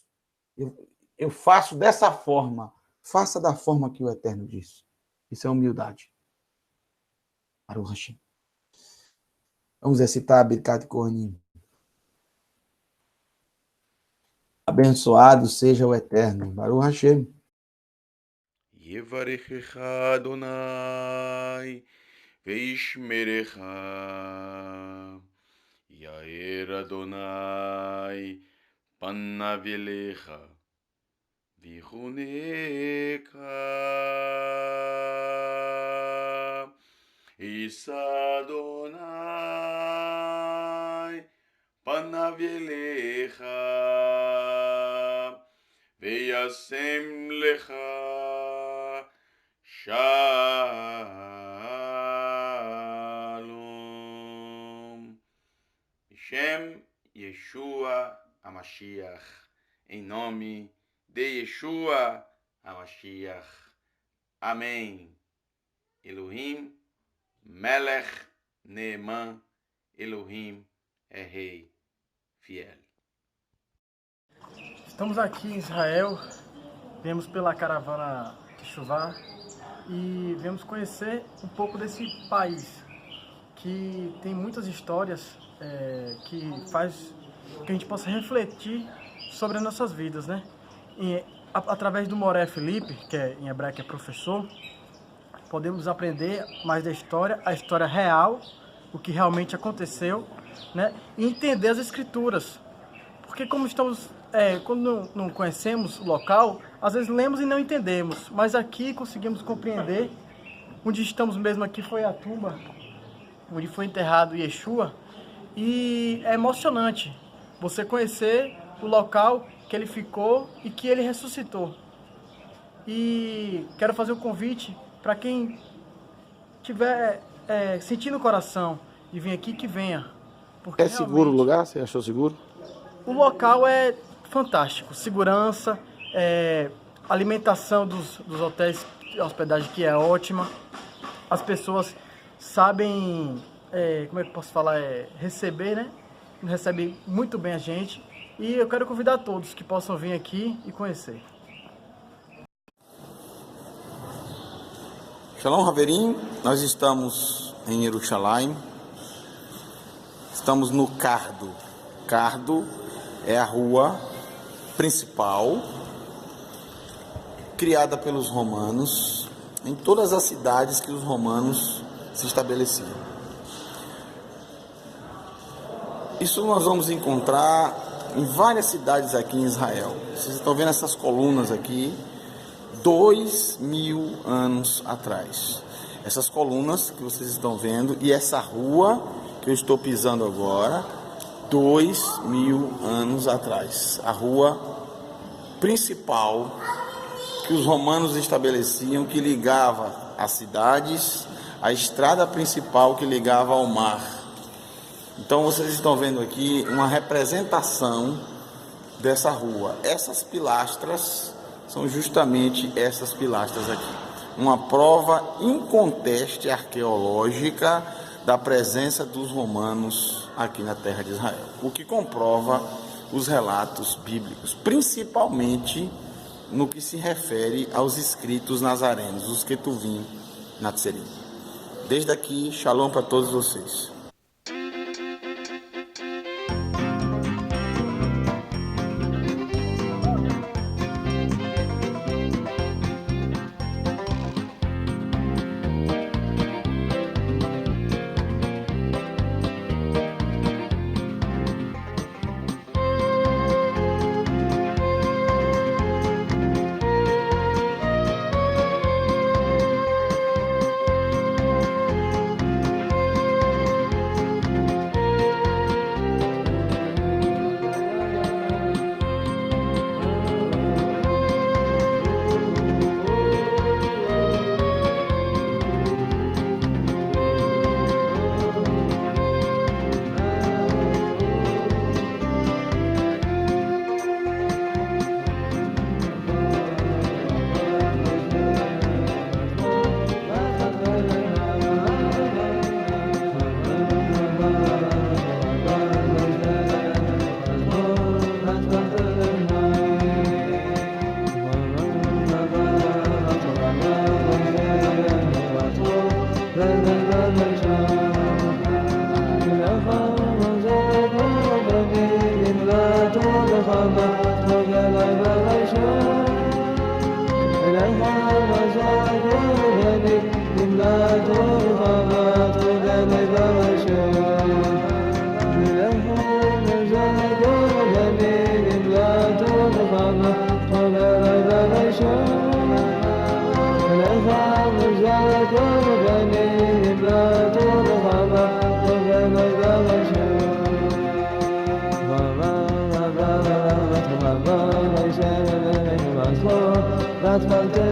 eu faço dessa forma. Faça da forma que o Eterno diz. Isso é humildade. Baruch Hashem. Vamos recitar Birkat Kohanim. Abençoado seja o Eterno. Baruch Hashem. Yevarechecha Adonai veishmerecha. Yair Adonai panav elecha vichuneka. Isa Adonai panav elecha veyasem lecha shalom. Shem Yeshua HaMashiach. Em nome de Yeshua HaMashiach. Amém. Elohim Melech Neeman. Elohim é rei fiel. Estamos aqui em Israel, viemos pela caravana Teshuvah e viemos conhecer um pouco desse país que tem muitas histórias que faz que a gente possa refletir sobre as nossas vidas, né? E, através do Moré Felipe, que em hebraico é professor, podemos aprender mais da história, a história real, o que realmente aconteceu, né? E entender as escrituras. Porque como estamos, quando não conhecemos o local, às vezes lemos e não entendemos. Mas aqui conseguimos compreender. Onde estamos mesmo aqui foi a tumba, onde foi enterrado Yeshua. E é emocionante você conhecer o local que ele ficou e que ele ressuscitou. E quero fazer um convite para quem tiver sentindo o coração de vir aqui, que venha. Porque É seguro o lugar? Você achou seguro? O local é fantástico. Segurança, alimentação dos hotéis, a hospedagem que é ótima. As pessoas sabem, como é que eu posso falar, receber, né? Recebem muito bem a gente. E eu quero convidar todos que possam vir aqui e conhecer. Shalom, Haverim. Nós estamos em Jerusalém. Estamos no Cardo. Cardo é a rua principal criada pelos romanos em todas as cidades que os romanos se estabeleciam. Isso nós vamos encontrar em várias cidades aqui em Israel. Vocês estão vendo essas colunas aqui, 2000 anos atrás. Essas colunas que vocês estão vendo e essa rua que eu estou pisando agora, 2000 anos atrás. A rua principal que os romanos estabeleciam, que ligava as cidades, a estrada principal que ligava ao mar. Então vocês estão vendo aqui uma representação dessa rua. Essas pilastras são justamente essas pilastras aqui. Uma prova inconteste arqueológica da presença dos romanos aqui na terra de Israel. O que comprova os relatos bíblicos, principalmente no que se refere aos escritos nazarenos, os Ketuvim Natzerim. Desde aqui, shalom para todos vocês. Thank you.